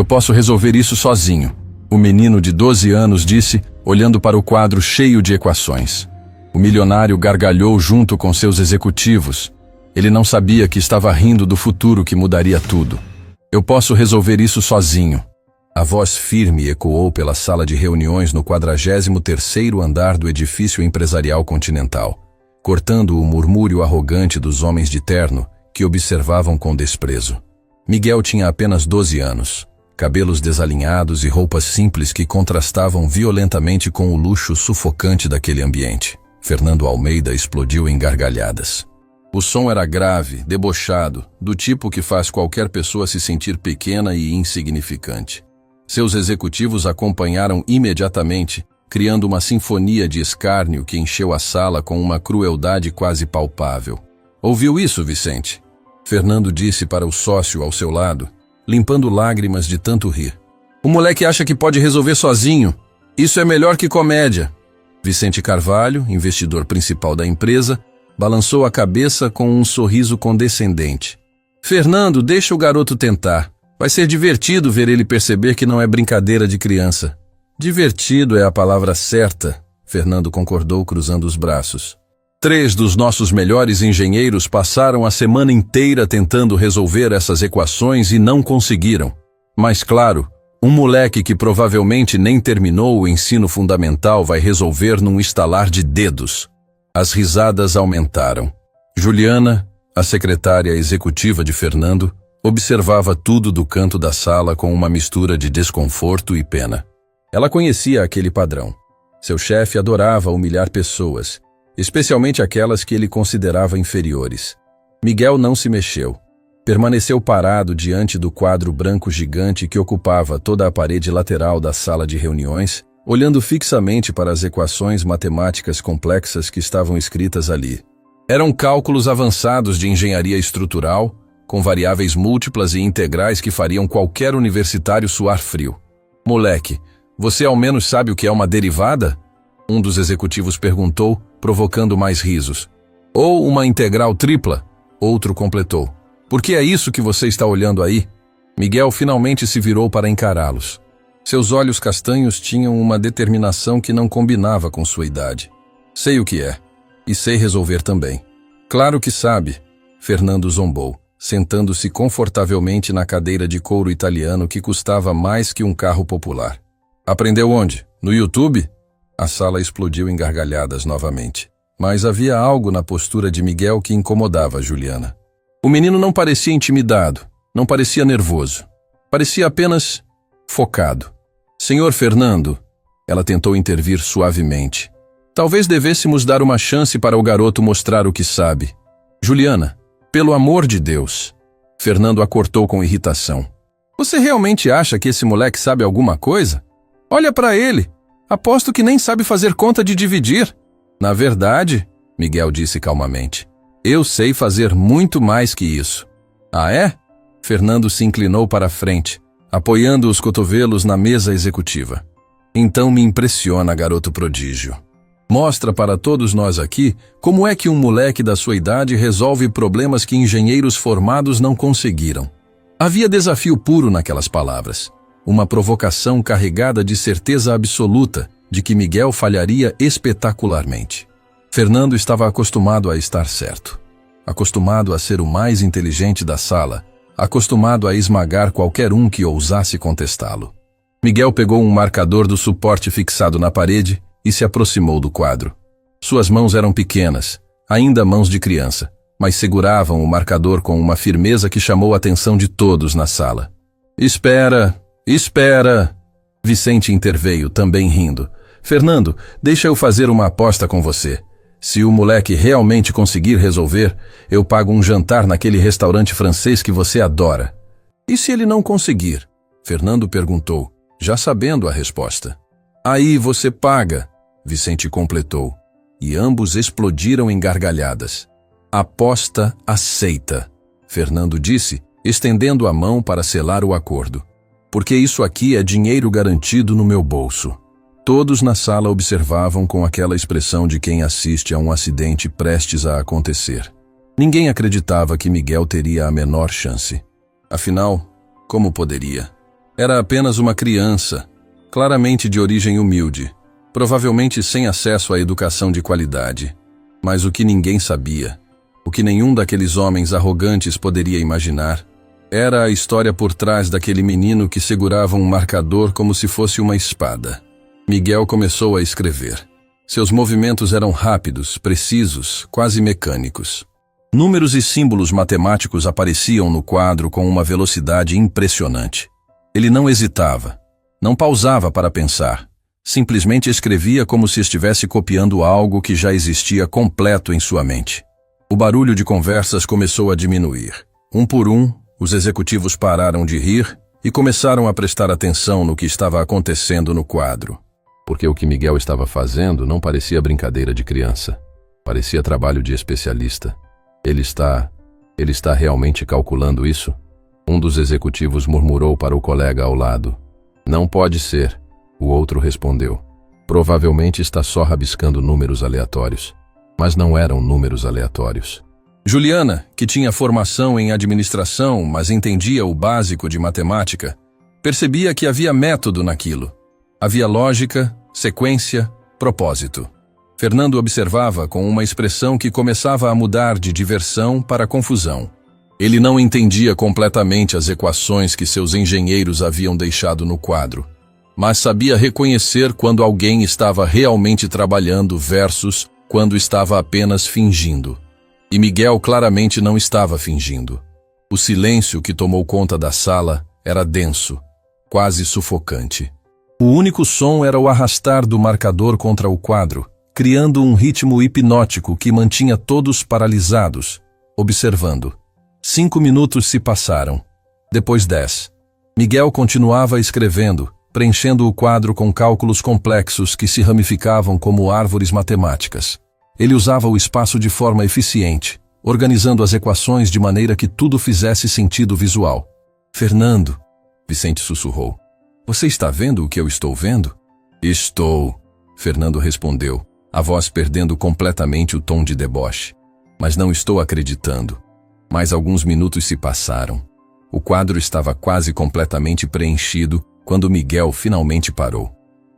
Eu posso resolver isso sozinho, o menino de 12 anos disse, olhando para o quadro cheio de equações. O milionário gargalhou junto com seus executivos. Ele não sabia que estava rindo do futuro que mudaria tudo. Eu posso resolver isso sozinho. A voz firme ecoou pela sala de reuniões no 43º andar do edifício empresarial continental, cortando o murmúrio arrogante dos homens de terno que observavam com desprezo. Miguel tinha apenas 12 anos, cabelos desalinhados e roupas simples que contrastavam violentamente com o luxo sufocante daquele ambiente. Fernando Almeida explodiu em gargalhadas. O som era grave, debochado, do tipo que faz qualquer pessoa se sentir pequena e insignificante. Seus executivos acompanharam imediatamente, criando uma sinfonia de escárnio que encheu a sala com uma crueldade quase palpável. Ouviu isso, Vicente? Fernando disse para o sócio ao seu lado, limpando lágrimas de tanto rir. O moleque acha que pode resolver sozinho. Isso é melhor que comédia. Vicente Carvalho, investidor principal da empresa, balançou a cabeça com um sorriso condescendente. Fernando, deixa o garoto tentar. Vai ser divertido ver ele perceber que não é brincadeira de criança. Divertido é a palavra certa, Fernando concordou cruzando os braços. 3 dos nossos melhores engenheiros passaram a semana inteira tentando resolver essas equações e não conseguiram. Mas claro, um moleque que provavelmente nem terminou o ensino fundamental vai resolver num estalar de dedos. As risadas aumentaram. Juliana, a secretária executiva de Fernando, observava tudo do canto da sala com uma mistura de desconforto e pena. Ela conhecia aquele padrão. Seu chefe adorava humilhar pessoas, especialmente aquelas que ele considerava inferiores. Miguel não se mexeu. Permaneceu parado diante do quadro branco gigante que ocupava toda a parede lateral da sala de reuniões, olhando fixamente para as equações matemáticas complexas que estavam escritas ali. Eram cálculos avançados de engenharia estrutural, com variáveis múltiplas e integrais que fariam qualquer universitário suar frio. Moleque, você ao menos sabe o que é uma derivada? Um dos executivos perguntou, provocando mais risos. Ou uma integral tripla? Outro completou. Por que é isso que você está olhando aí? Miguel finalmente se virou para encará-los. Seus olhos castanhos tinham uma determinação que não combinava com sua idade. Sei o que é. E sei resolver também. Claro que sabe, Fernando zombou, sentando-se confortavelmente na cadeira de couro italiano que custava mais que um carro popular. Aprendeu onde? No YouTube? A sala explodiu em gargalhadas novamente. Mas havia algo na postura de Miguel que incomodava Juliana. O menino não parecia intimidado, não parecia nervoso. Parecia apenas focado. Senhor Fernando, ela tentou intervir suavemente. Talvez devêssemos dar uma chance para o garoto mostrar o que sabe. Juliana, pelo amor de Deus. Fernando a cortou com irritação. Você realmente acha que esse moleque sabe alguma coisa? Olha para ele. Aposto que nem sabe fazer conta de dividir. Na verdade, Miguel disse calmamente, eu sei fazer muito mais que isso. Ah, é? Fernando se inclinou para a frente, apoiando os cotovelos na mesa executiva. Então me impressiona, garoto prodígio. Mostra para todos nós aqui como é que um moleque da sua idade resolve problemas que engenheiros formados não conseguiram. Havia desafio puro naquelas palavras. Uma provocação carregada de certeza absoluta de que Miguel falharia espetacularmente. Fernando estava acostumado a estar certo. Acostumado a ser o mais inteligente da sala. Acostumado a esmagar qualquer um que ousasse contestá-lo. Miguel pegou um marcador do suporte fixado na parede e se aproximou do quadro. Suas mãos eram pequenas, ainda mãos de criança, mas seguravam o marcador com uma firmeza que chamou a atenção de todos na sala. Espera! Vicente interveio, também rindo. Fernando, deixa eu fazer uma aposta com você. Se o moleque realmente conseguir resolver, eu pago um jantar naquele restaurante francês que você adora. E se ele não conseguir? Fernando perguntou, já sabendo a resposta. Aí você paga, Vicente completou, e ambos explodiram em gargalhadas. Aposta aceita, Fernando disse, estendendo a mão para selar o acordo. Porque isso aqui é dinheiro garantido no meu bolso. Todos na sala observavam com aquela expressão de quem assiste a um acidente prestes a acontecer. Ninguém acreditava que Miguel teria a menor chance. Afinal, como poderia? Era apenas uma criança, claramente de origem humilde, provavelmente sem acesso à educação de qualidade. Mas o que ninguém sabia, o que nenhum daqueles homens arrogantes poderia imaginar, era a história por trás daquele menino que segurava um marcador como se fosse uma espada. Miguel começou a escrever. Seus movimentos eram rápidos, precisos, quase mecânicos. Números e símbolos matemáticos apareciam no quadro com uma velocidade impressionante. Ele não hesitava, não pausava para pensar. Simplesmente escrevia como se estivesse copiando algo que já existia completo em sua mente. O barulho de conversas começou a diminuir. Um por um, os executivos pararam de rir e começaram a prestar atenção no que estava acontecendo no quadro. Porque o que Miguel estava fazendo não parecia brincadeira de criança. Parecia trabalho de especialista. Ele está realmente calculando isso? Um dos executivos murmurou para o colega ao lado. Não pode ser. O outro respondeu. Provavelmente está só rabiscando números aleatórios. Mas não eram números aleatórios. Juliana, que tinha formação em administração, mas entendia o básico de matemática, percebia que havia método naquilo. Havia lógica, sequência, propósito. Fernando observava com uma expressão que começava a mudar de diversão para confusão. Ele não entendia completamente as equações que seus engenheiros haviam deixado no quadro, mas sabia reconhecer quando alguém estava realmente trabalhando versus quando estava apenas fingindo. E Miguel claramente não estava fingindo. O silêncio que tomou conta da sala era denso, quase sufocante. O único som era o arrastar do marcador contra o quadro, criando um ritmo hipnótico que mantinha todos paralisados, observando. 5 minutos se passaram. Depois 10. Miguel continuava escrevendo, preenchendo o quadro com cálculos complexos que se ramificavam como árvores matemáticas. Ele usava o espaço de forma eficiente, organizando as equações de maneira que tudo fizesse sentido visual. Fernando, Vicente sussurrou. Você está vendo o que eu estou vendo? Estou, Fernando respondeu, a voz perdendo completamente o tom de deboche. Mas não estou acreditando. Mais alguns minutos se passaram. O quadro estava quase completamente preenchido quando Miguel finalmente parou.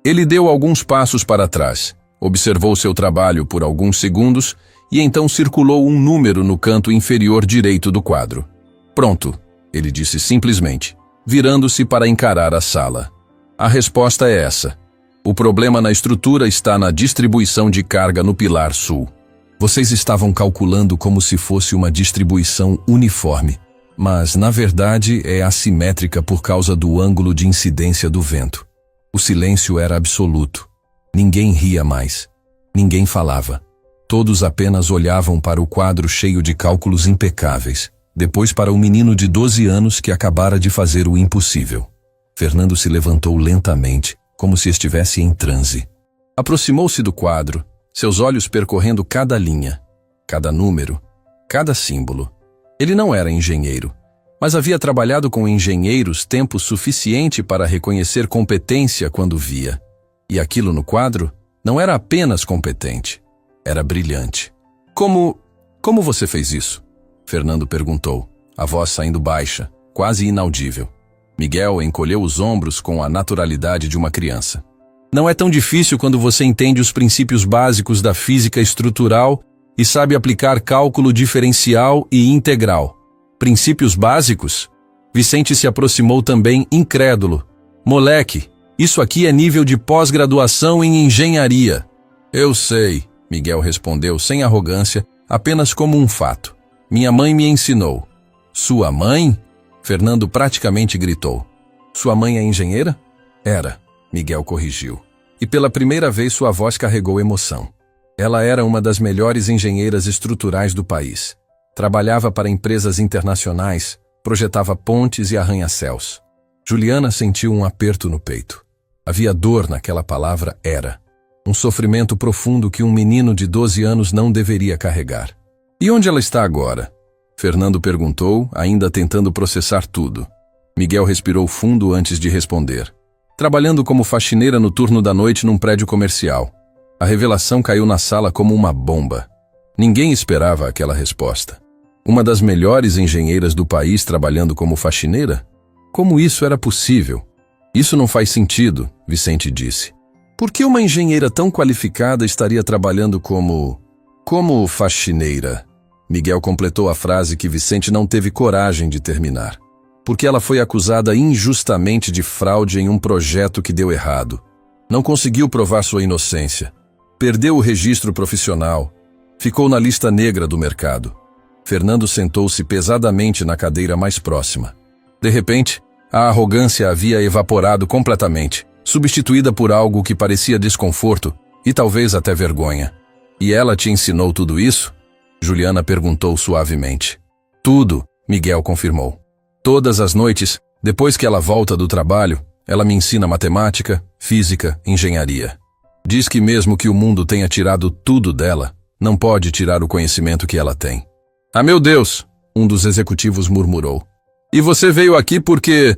Ele deu alguns passos para trás, observou seu trabalho por alguns segundos e então circulou um número no canto inferior direito do quadro. Pronto, ele disse simplesmente, virando-se para encarar a sala. A resposta é essa. O problema na estrutura está na distribuição de carga no pilar sul. Vocês estavam calculando como se fosse uma distribuição uniforme, mas, na verdade, é assimétrica por causa do ângulo de incidência do vento. O silêncio era absoluto. Ninguém ria mais. Ninguém falava. Todos apenas olhavam para o quadro cheio de cálculos impecáveis, depois para o menino de 12 anos que acabara de fazer o impossível. Fernando se levantou lentamente, como se estivesse em transe. Aproximou-se do quadro, seus olhos percorrendo cada linha, cada número, cada símbolo. Ele não era engenheiro, mas havia trabalhado com engenheiros tempo suficiente para reconhecer competência quando via. E aquilo no quadro não era apenas competente, era brilhante. Como você fez isso? Fernando perguntou, a voz saindo baixa, quase inaudível. Miguel encolheu os ombros com a naturalidade de uma criança. Não é tão difícil quando você entende os princípios básicos da física estrutural e sabe aplicar cálculo diferencial e integral. Princípios básicos? Vicente se aproximou também incrédulo. Moleque, isso aqui é nível de pós-graduação em engenharia. Eu sei, Miguel respondeu sem arrogância, apenas como um fato. Minha mãe me ensinou. Sua mãe? Fernando praticamente gritou. Sua mãe é engenheira? Era, Miguel corrigiu. E pela primeira vez sua voz carregou emoção. Ela era uma das melhores engenheiras estruturais do país. Trabalhava para empresas internacionais, projetava pontes e arranha-céus. Juliana sentiu um aperto no peito. Havia dor naquela palavra era. Um sofrimento profundo que um menino de 12 anos não deveria carregar. E onde ela está agora? Fernando perguntou, ainda tentando processar tudo. Miguel respirou fundo antes de responder. Trabalhando como faxineira no turno da noite num prédio comercial. A revelação caiu na sala como uma bomba. Ninguém esperava aquela resposta. Uma das melhores engenheiras do país trabalhando como faxineira? Como isso era possível? Isso não faz sentido, Vicente disse. Por que uma engenheira tão qualificada estaria trabalhando como faxineira? Miguel completou a frase que Vicente não teve coragem de terminar. Porque ela foi acusada injustamente de fraude em um projeto que deu errado. Não conseguiu provar sua inocência. Perdeu o registro profissional. Ficou na lista negra do mercado. Fernando sentou-se pesadamente na cadeira mais próxima. De repente, a arrogância havia evaporado completamente, substituída por algo que parecia desconforto e talvez até vergonha. E ela te ensinou tudo isso? Juliana perguntou suavemente. Tudo, Miguel confirmou. Todas as noites, depois que ela volta do trabalho, ela me ensina matemática, física, engenharia. Diz que mesmo que o mundo tenha tirado tudo dela, não pode tirar o conhecimento que ela tem. Ah, meu Deus! Um dos executivos murmurou. E você veio aqui porque...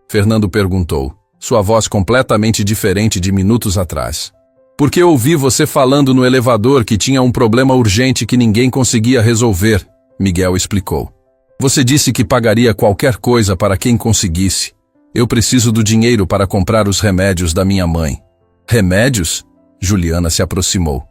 Fernando perguntou, sua voz completamente diferente de minutos atrás. Porque ouvi você falando no elevador que tinha um problema urgente que ninguém conseguia resolver, Miguel explicou. Você disse que pagaria qualquer coisa para quem conseguisse. Eu preciso do dinheiro para comprar os remédios da minha mãe. Remédios? Juliana se aproximou.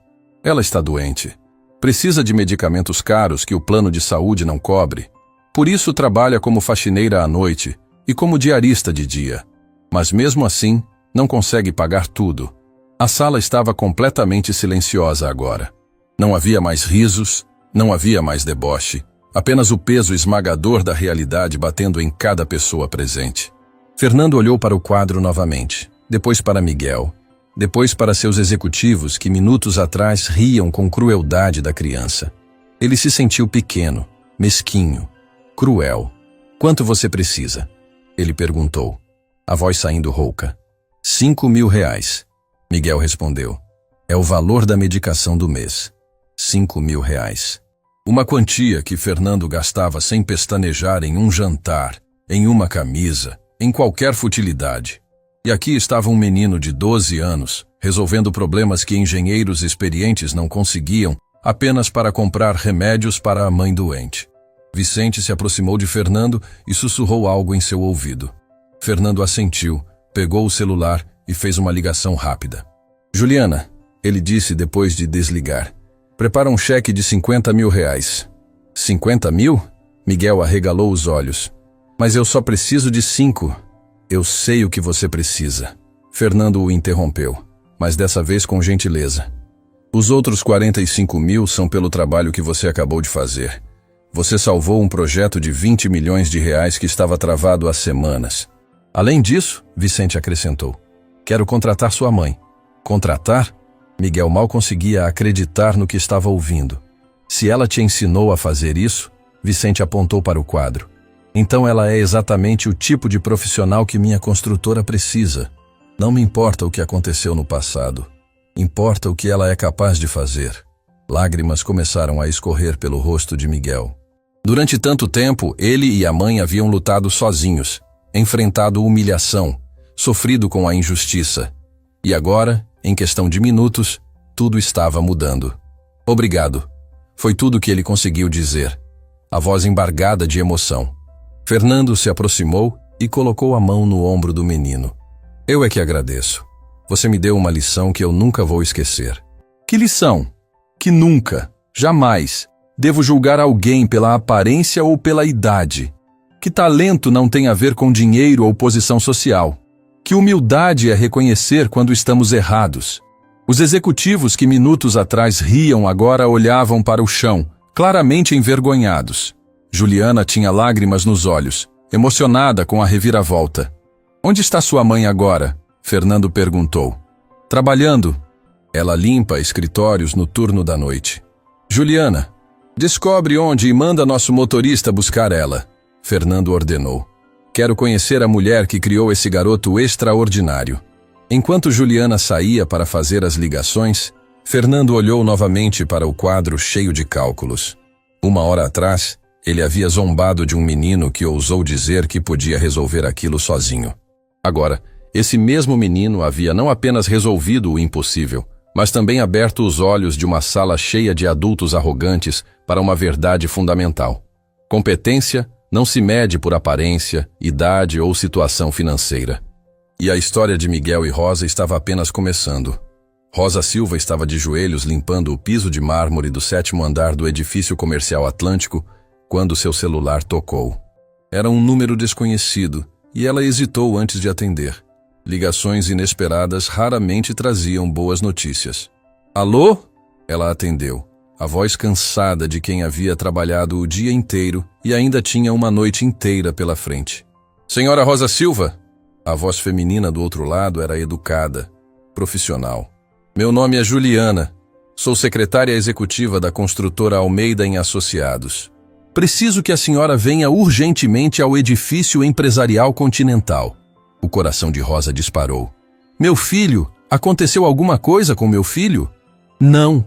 Ela está doente. Precisa de medicamentos caros que o plano de saúde não cobre. Por isso trabalha como faxineira à noite e como diarista de dia. Mas mesmo assim, não consegue pagar tudo. A sala estava completamente silenciosa agora. Não havia mais risos, não havia mais deboche. Apenas o peso esmagador da realidade batendo em cada pessoa presente. Fernando olhou para o quadro novamente, depois para Miguel, depois para seus executivos que minutos atrás riam com crueldade da criança. Ele se sentiu pequeno, mesquinho, cruel. Quanto você precisa? Ele perguntou, a voz saindo rouca. 5.000 reais. Miguel respondeu. É o valor da medicação do mês. 5.000 reais. Uma quantia que Fernando gastava sem pestanejar em um jantar, em uma camisa, em qualquer futilidade. E aqui estava um menino de 12 anos, resolvendo problemas que engenheiros experientes não conseguiam, apenas para comprar remédios para a mãe doente. Vicente se aproximou de Fernando e sussurrou algo em seu ouvido. Fernando assentiu, pegou o celular e fez uma ligação rápida. Juliana, ele disse depois de desligar. Prepara um cheque de 50.000 reais. 50.000? Miguel arregalou os olhos. Mas eu só preciso de 5. Eu sei o que você precisa. Fernando o interrompeu, mas dessa vez com gentileza. Os outros 45.000 são pelo trabalho que você acabou de fazer. Você salvou um projeto de 20 milhões de reais que estava travado há semanas. Além disso, Vicente acrescentou, quero contratar sua mãe. Contratar? Miguel mal conseguia acreditar no que estava ouvindo. Se ela te ensinou a fazer isso, Vicente apontou para o quadro. Então ela é exatamente o tipo de profissional que minha construtora precisa. Não me importa o que aconteceu no passado. Importa o que ela é capaz de fazer. Lágrimas começaram a escorrer pelo rosto de Miguel. Durante tanto tempo, ele e a mãe haviam lutado sozinhos, enfrentado humilhação, sofrido com a injustiça. E agora, em questão de minutos, tudo estava mudando. Obrigado. Foi tudo que ele conseguiu dizer, a voz embargada de emoção. Fernando se aproximou e colocou a mão no ombro do menino. Eu é que agradeço. Você me deu uma lição que eu nunca vou esquecer. Que lição? Que nunca, jamais, devo julgar alguém pela aparência ou pela idade. Que talento não tem a ver com dinheiro ou posição social. Que humildade é reconhecer quando estamos errados. Os executivos que minutos atrás riam agora olhavam para o chão, claramente envergonhados. Juliana tinha lágrimas nos olhos, emocionada com a reviravolta. Onde está sua mãe agora? Fernando perguntou. Trabalhando. Ela limpa escritórios no turno da noite. Juliana, descobre onde e manda nosso motorista buscar ela. Fernando ordenou. Quero conhecer a mulher que criou esse garoto extraordinário. Enquanto Juliana saía para fazer as ligações, Fernando olhou novamente para o quadro cheio de cálculos. 1 hora atrás, ele havia zombado de um menino que ousou dizer que podia resolver aquilo sozinho. Agora, esse mesmo menino havia não apenas resolvido o impossível, mas também aberto os olhos de uma sala cheia de adultos arrogantes para uma verdade fundamental. Competência não se mede por aparência, idade ou situação financeira. E a história de Miguel e Rosa estava apenas começando. Rosa Silva estava de joelhos limpando o piso de mármore do 7º andar do edifício comercial Atlântico quando seu celular tocou. Era um número desconhecido e ela hesitou antes de atender. Ligações inesperadas raramente traziam boas notícias. Alô? Ela atendeu, a voz cansada de quem havia trabalhado o dia inteiro e ainda tinha uma noite inteira pela frente. Senhora Rosa Silva? A voz feminina do outro lado era educada, profissional. Meu nome é Juliana. Sou secretária executiva da construtora Almeida em Associados. Preciso que a senhora venha urgentemente ao edifício empresarial Continental. O coração de Rosa disparou. Meu filho? Aconteceu alguma coisa com meu filho? Não.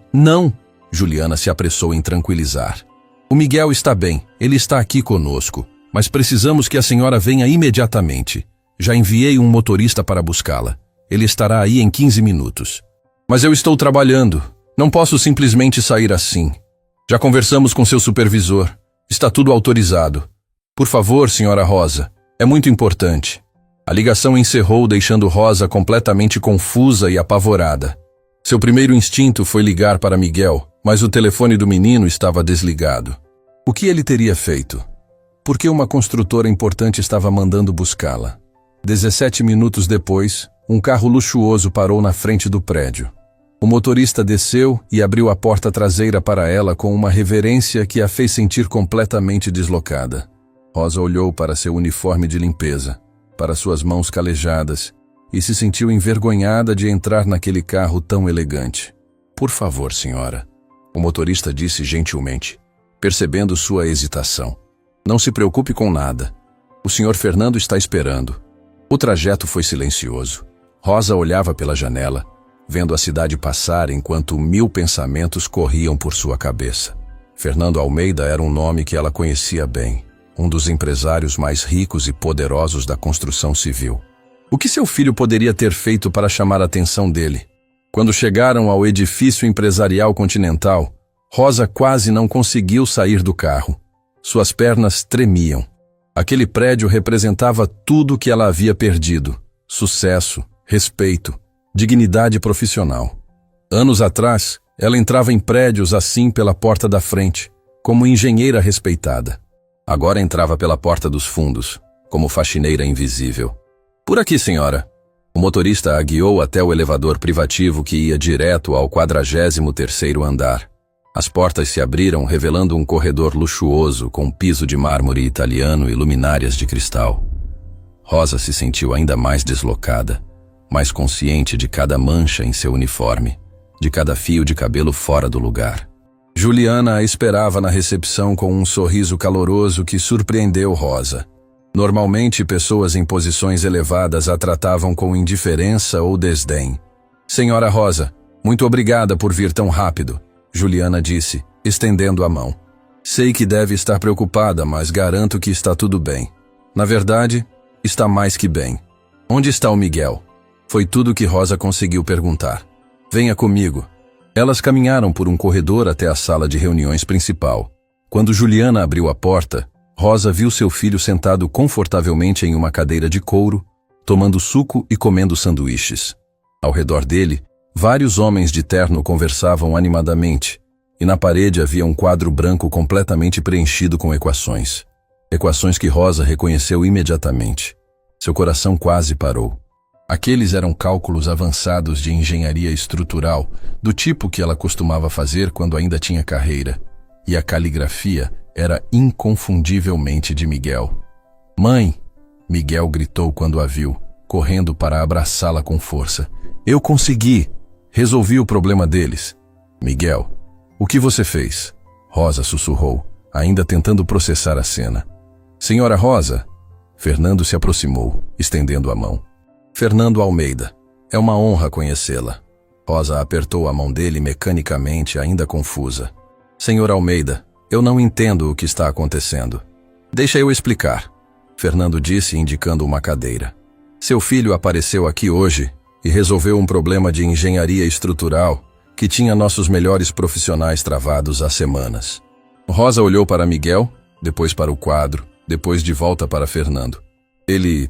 Juliana se apressou em tranquilizar. O Miguel está bem, ele está aqui conosco, mas precisamos que a senhora venha imediatamente. Já enviei um motorista para buscá-la. Ele estará aí em 15 minutos. Mas eu estou trabalhando. Não posso simplesmente sair assim. Já conversamos com seu supervisor. Está tudo autorizado. Por favor, senhora Rosa. É muito importante. A ligação encerrou, deixando Rosa completamente confusa e apavorada. Seu primeiro instinto foi ligar para Miguel, mas o telefone do menino estava desligado. O que ele teria feito? Por que uma construtora importante estava mandando buscá-la? 17 minutos depois, um carro luxuoso parou na frente do prédio. O motorista desceu e abriu a porta traseira para ela com uma reverência que a fez sentir completamente deslocada. Rosa olhou para seu uniforme de limpeza, para suas mãos calejadas, e se sentiu envergonhada de entrar naquele carro tão elegante. Por favor, senhora, o motorista disse gentilmente, percebendo sua hesitação. Não se preocupe com nada. O senhor Fernando está esperando. O trajeto foi silencioso. Rosa olhava pela janela, vendo a cidade passar enquanto 1000 pensamentos corriam por sua cabeça. Fernando Almeida era um nome que ela conhecia bem, um dos empresários mais ricos e poderosos da construção civil. O que seu filho poderia ter feito para chamar a atenção dele? Quando chegaram ao edifício empresarial Continental, Rosa quase não conseguiu sair do carro. Suas pernas tremiam. Aquele prédio representava tudo o que ela havia perdido: sucesso, respeito, dignidade profissional. Anos atrás, ela entrava em prédios assim pela porta da frente, como engenheira respeitada. Agora entrava pela porta dos fundos, como faxineira invisível. Por aqui, senhora. O motorista a guiou até o elevador privativo que ia direto ao 43º andar. As portas se abriram, revelando um corredor luxuoso com piso de mármore italiano e luminárias de cristal. Rosa se sentiu ainda mais deslocada, mais consciente de cada mancha em seu uniforme, de cada fio de cabelo fora do lugar. Juliana a esperava na recepção com um sorriso caloroso que surpreendeu Rosa. Normalmente, pessoas em posições elevadas a tratavam com indiferença ou desdém. Senhora Rosa, muito obrigada por vir tão rápido, Juliana disse, estendendo a mão. Sei que deve estar preocupada, mas garanto que está tudo bem. Na verdade, está mais que bem. Onde está o Miguel? Foi tudo que Rosa conseguiu perguntar. Venha comigo. Elas caminharam por um corredor até a sala de reuniões principal. Quando Juliana abriu a porta, Rosa viu seu filho sentado confortavelmente em uma cadeira de couro, tomando suco e comendo sanduíches. Ao redor dele, vários homens de terno conversavam animadamente, e na parede havia um quadro branco completamente preenchido com equações. Equações que Rosa reconheceu imediatamente. Seu coração quase parou. Aqueles eram cálculos avançados de engenharia estrutural, do tipo que ela costumava fazer quando ainda tinha carreira. E a caligrafia era inconfundivelmente de Miguel. Mãe! Miguel gritou quando a viu, correndo para abraçá-la com força. Eu consegui! Resolvi o problema deles. Miguel, o que você fez? Rosa sussurrou, ainda tentando processar a cena. Senhora Rosa? Fernando se aproximou, estendendo a mão. Fernando Almeida. É uma honra conhecê-la. Rosa apertou a mão dele mecanicamente, ainda confusa. Senhor Almeida, eu não entendo o que está acontecendo. Deixa eu explicar, Fernando disse, indicando uma cadeira. Seu filho apareceu aqui hoje e resolveu um problema de engenharia estrutural que tinha nossos melhores profissionais travados há semanas. Rosa olhou para Miguel, depois para o quadro, depois de volta para Fernando. Ele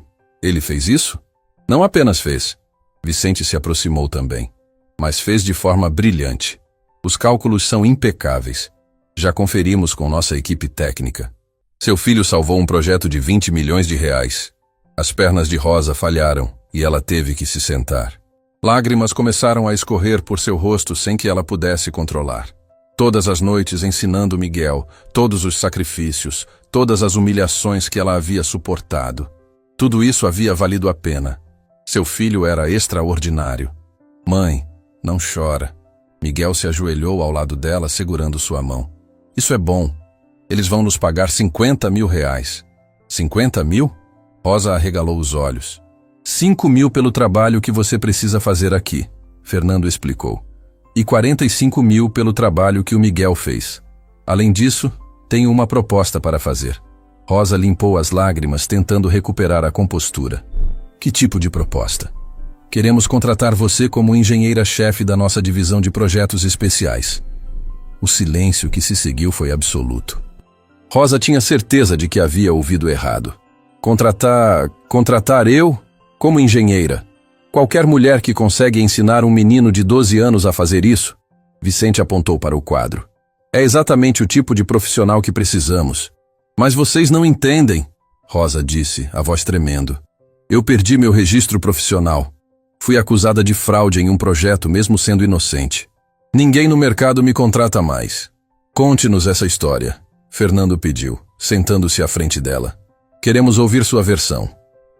fez isso? Não apenas fez. Vicente se aproximou também. Mas fez de forma brilhante. Os cálculos são impecáveis. Já conferimos com nossa equipe técnica. Seu filho salvou um projeto de 20 milhões de reais. As pernas de Rosa falharam e ela teve que se sentar. Lágrimas começaram a escorrer por seu rosto sem que ela pudesse controlar. Todas as noites ensinando Miguel, todos os sacrifícios, todas as humilhações que ela havia suportado. Tudo isso havia valido a pena. Seu filho era extraordinário. Mãe, não chora. Miguel se ajoelhou ao lado dela, segurando sua mão. Isso é bom. Eles vão nos pagar 50 mil reais. 50 mil? Rosa arregalou os olhos. 5 mil pelo trabalho que você precisa fazer aqui, Fernando explicou. E 45 mil pelo trabalho que o Miguel fez. Além disso, tenho uma proposta para fazer. Rosa limpou as lágrimas, tentando recuperar a compostura. Que tipo de proposta? Queremos contratar você como engenheira-chefe da nossa divisão de projetos especiais. O silêncio que se seguiu foi absoluto. Rosa tinha certeza de que havia ouvido errado. Contratar eu como engenheira? Qualquer mulher que consegue ensinar um menino de 12 anos a fazer isso? Vicente apontou para o quadro. É exatamente o tipo de profissional que precisamos. Mas vocês não entendem, Rosa disse, a voz tremendo. Eu perdi meu registro profissional. Fui acusada de fraude em um projeto mesmo sendo inocente. Ninguém no mercado me contrata mais. Conte-nos essa história, Fernando pediu, sentando-se à frente dela. Queremos ouvir sua versão.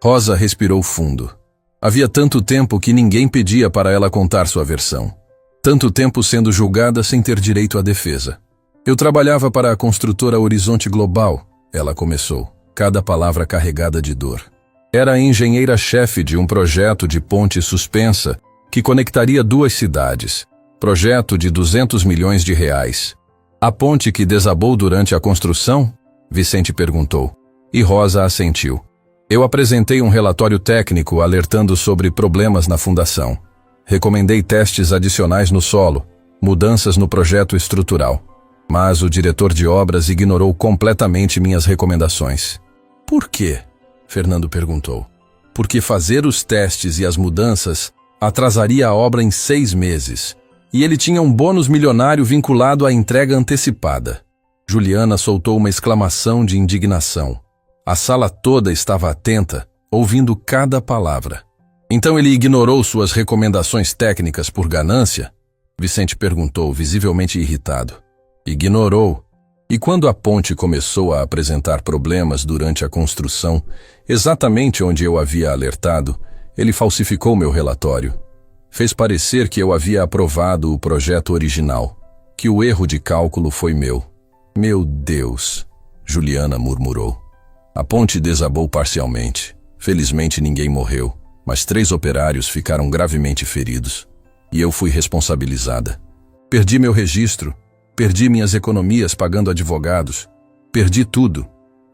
Rosa respirou fundo. Havia tanto tempo que ninguém pedia para ela contar sua versão. Tanto tempo sendo julgada sem ter direito à defesa. Eu trabalhava para a construtora Horizonte Global, ela começou, cada palavra carregada de dor. Era a engenheira-chefe de um projeto de ponte suspensa que conectaria duas cidades. Projeto de 200 milhões de reais. A ponte que desabou durante a construção? Vicente perguntou. E Rosa assentiu. Eu apresentei um relatório técnico alertando sobre problemas na fundação. Recomendei testes adicionais no solo, mudanças no projeto estrutural. Mas o diretor de obras ignorou completamente minhas recomendações. Por quê? Fernando perguntou. Porque fazer os testes e as mudanças atrasaria a obra em 6 meses. E ele tinha um bônus milionário vinculado à entrega antecipada. Juliana soltou uma exclamação de indignação. A sala toda estava atenta, ouvindo cada palavra. Então ele ignorou suas recomendações técnicas por ganância? Vicente perguntou, visivelmente irritado. Ignorou. E quando a ponte começou a apresentar problemas durante a construção, exatamente onde eu havia alertado, ele falsificou meu relatório. Fez parecer que eu havia aprovado o projeto original, que o erro de cálculo foi meu. Meu Deus, Juliana murmurou. A ponte desabou parcialmente. Felizmente ninguém morreu, mas 3 operários ficaram gravemente feridos. E eu fui responsabilizada. Perdi meu registro, perdi minhas economias pagando advogados, perdi tudo.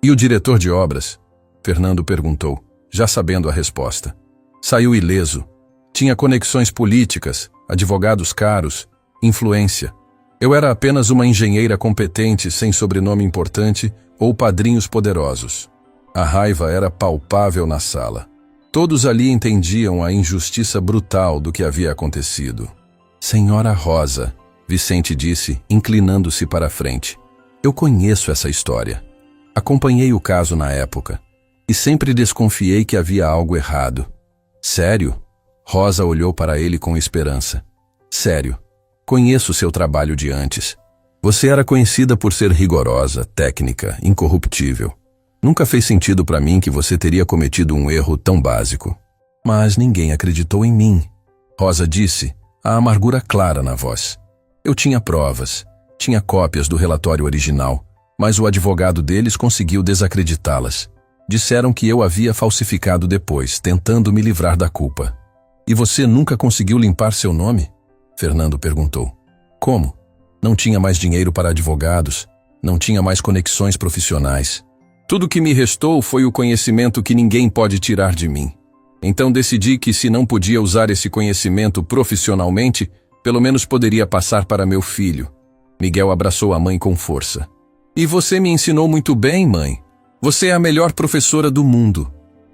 E o diretor de obras? Fernando perguntou, já sabendo a resposta. Saiu ileso. Tinha conexões políticas, advogados caros, influência. Eu era apenas uma engenheira competente sem sobrenome importante ou padrinhos poderosos. A raiva era palpável na sala. Todos ali entendiam a injustiça brutal do que havia acontecido. Senhora Rosa, Vicente disse, inclinando-se para a frente. Eu conheço essa história. Acompanhei o caso na época e sempre desconfiei que havia algo errado. Sério? Rosa olhou para ele com esperança. Sério. Conheço seu trabalho de antes. Você era conhecida por ser rigorosa, técnica, incorruptível. Nunca fez sentido para mim que você teria cometido um erro tão básico. Mas ninguém acreditou em mim. Rosa disse, a amargura clara na voz. Eu tinha provas, tinha cópias do relatório original, mas o advogado deles conseguiu desacreditá-las. Disseram que eu havia falsificado depois, tentando me livrar da culpa. E você nunca conseguiu limpar seu nome? Fernando perguntou. Como? Não tinha mais dinheiro para advogados, não tinha mais conexões profissionais. Tudo que me restou foi o conhecimento que ninguém pode tirar de mim. Então decidi que se não podia usar esse conhecimento profissionalmente, pelo menos poderia passar para meu filho. Miguel abraçou a mãe com força. E você me ensinou muito bem, mãe. Você é a melhor professora do mundo.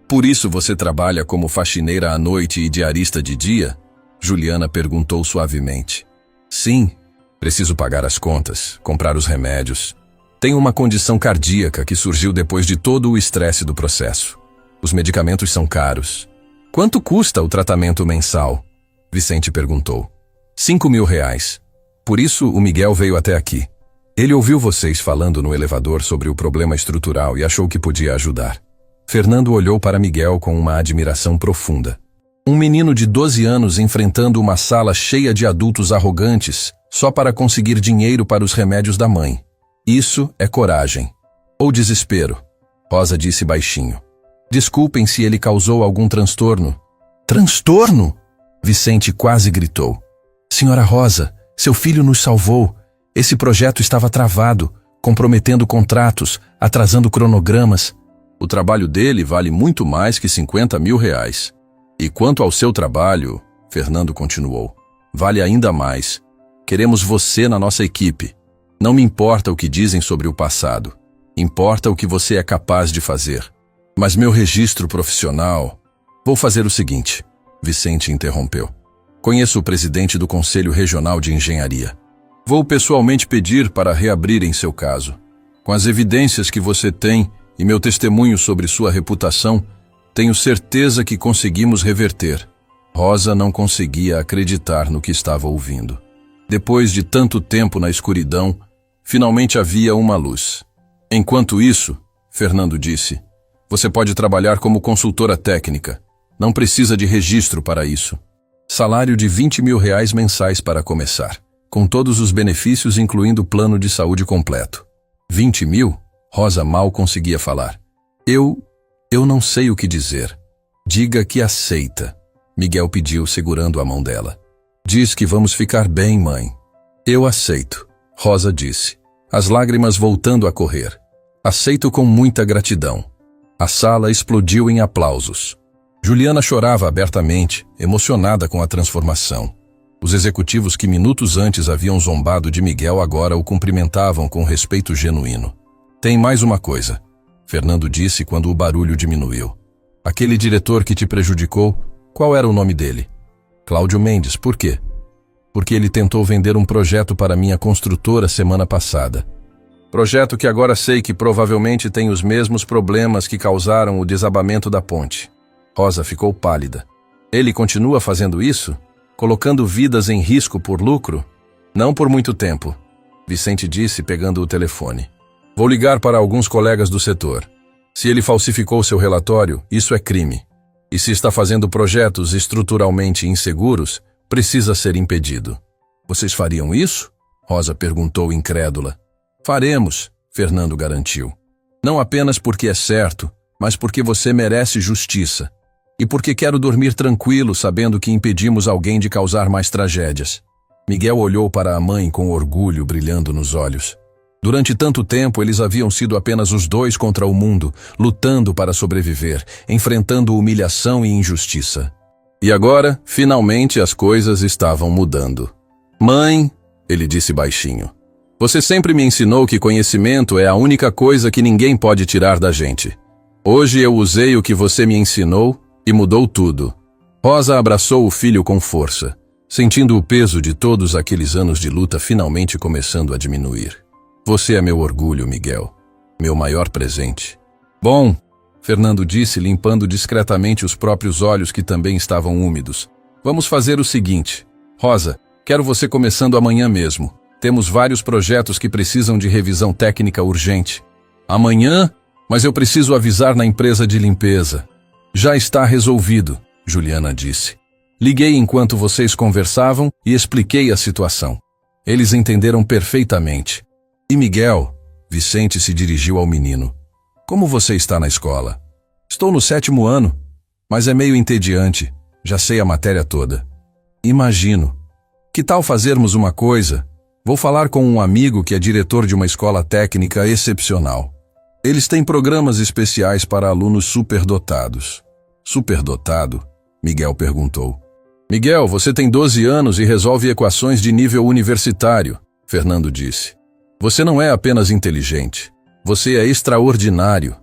Por isso você trabalha como faxineira à noite e diarista de dia? Juliana perguntou suavemente. Sim, preciso pagar as contas, comprar os remédios. Tenho uma condição cardíaca que surgiu depois de todo o estresse do processo. Os medicamentos são caros. Quanto custa o tratamento mensal? Vicente perguntou. R$ 5.000. Por isso o Miguel veio até aqui. Ele ouviu vocês falando no elevador sobre o problema estrutural e achou que podia ajudar. Fernando olhou para Miguel com uma admiração profunda. Um menino de 12 anos enfrentando uma sala cheia de adultos arrogantes só para conseguir dinheiro para os remédios da mãe. Isso é coragem. Ou desespero, Rosa disse baixinho. Desculpem se ele causou algum transtorno. Transtorno? Vicente quase gritou. Senhora Rosa, seu filho nos salvou. Esse projeto estava travado, comprometendo contratos, atrasando cronogramas. O trabalho dele vale muito mais que R$ 50.000. E quanto ao seu trabalho, Fernando continuou, vale ainda mais. Queremos você na nossa equipe. Não me importa o que dizem sobre o passado. Importa o que você é capaz de fazer. Mas meu registro profissional... Vou fazer o seguinte, Vicente interrompeu. Conheço o presidente do Conselho Regional de Engenharia. Vou pessoalmente pedir para reabrirem seu caso. Com as evidências que você tem e meu testemunho sobre sua reputação, tenho certeza que conseguimos reverter. Rosa não conseguia acreditar no que estava ouvindo. Depois de tanto tempo na escuridão, finalmente havia uma luz. Enquanto isso, Fernando disse, você pode trabalhar como consultora técnica. Não precisa de registro para isso. Salário de R$ 20.000 mensais para começar, com todos os benefícios incluindo plano de saúde completo. 20.000? Rosa mal conseguia falar. Eu não sei o que dizer. Diga que aceita, Miguel pediu segurando a mão dela. Diz que vamos ficar bem, mãe. Eu aceito, Rosa disse, as lágrimas voltando a correr. Aceito com muita gratidão. A sala explodiu em aplausos. Juliana chorava abertamente, emocionada com a transformação. Os executivos que minutos antes haviam zombado de Miguel agora o cumprimentavam com respeito genuíno. Tem mais uma coisa, Fernando disse quando o barulho diminuiu. Aquele diretor que te prejudicou, qual era o nome dele? Cláudio Mendes, por quê? Porque ele tentou vender um projeto para minha construtora semana passada. Projeto que agora sei que provavelmente tem os mesmos problemas que causaram o desabamento da ponte. Rosa ficou pálida. Ele continua fazendo isso? Colocando vidas em risco por lucro? Não por muito tempo, Vicente disse pegando o telefone. Vou ligar para alguns colegas do setor. Se ele falsificou seu relatório, isso é crime. E se está fazendo projetos estruturalmente inseguros, precisa ser impedido. Vocês fariam isso? Rosa perguntou incrédula. Faremos, Fernando garantiu. Não apenas porque é certo, mas porque você merece justiça. E porque quero dormir tranquilo sabendo que impedimos alguém de causar mais tragédias. Miguel olhou para a mãe com orgulho brilhando nos olhos. Durante tanto tempo, eles haviam sido apenas os dois contra o mundo, lutando para sobreviver, enfrentando humilhação e injustiça. E agora, finalmente, as coisas estavam mudando. Mãe, ele disse baixinho, você sempre me ensinou que conhecimento é a única coisa que ninguém pode tirar da gente. Hoje eu usei o que você me ensinou e mudou tudo. Rosa abraçou o filho com força, sentindo o peso de todos aqueles anos de luta finalmente começando a diminuir. Você é meu orgulho, Miguel. Meu maior presente. Bom, Fernando disse, limpando discretamente os próprios olhos que também estavam úmidos. Vamos fazer o seguinte. Rosa, quero você começando amanhã mesmo. Temos vários projetos que precisam de revisão técnica urgente. Amanhã? Mas eu preciso avisar na empresa de limpeza. Já está resolvido, Juliana disse. Liguei enquanto vocês conversavam e expliquei a situação. Eles entenderam perfeitamente. E Miguel, Vicente se dirigiu ao menino. Como você está na escola? Estou no 7º ano, mas é meio entediante. Já sei a matéria toda. Imagino. Que tal fazermos uma coisa? Vou falar com um amigo que é diretor de uma escola técnica excepcional. Eles têm programas especiais para alunos superdotados. Superdotado? Miguel perguntou. Miguel, você tem 12 anos e resolve equações de nível universitário, Fernando disse. Você não é apenas inteligente. Você é extraordinário.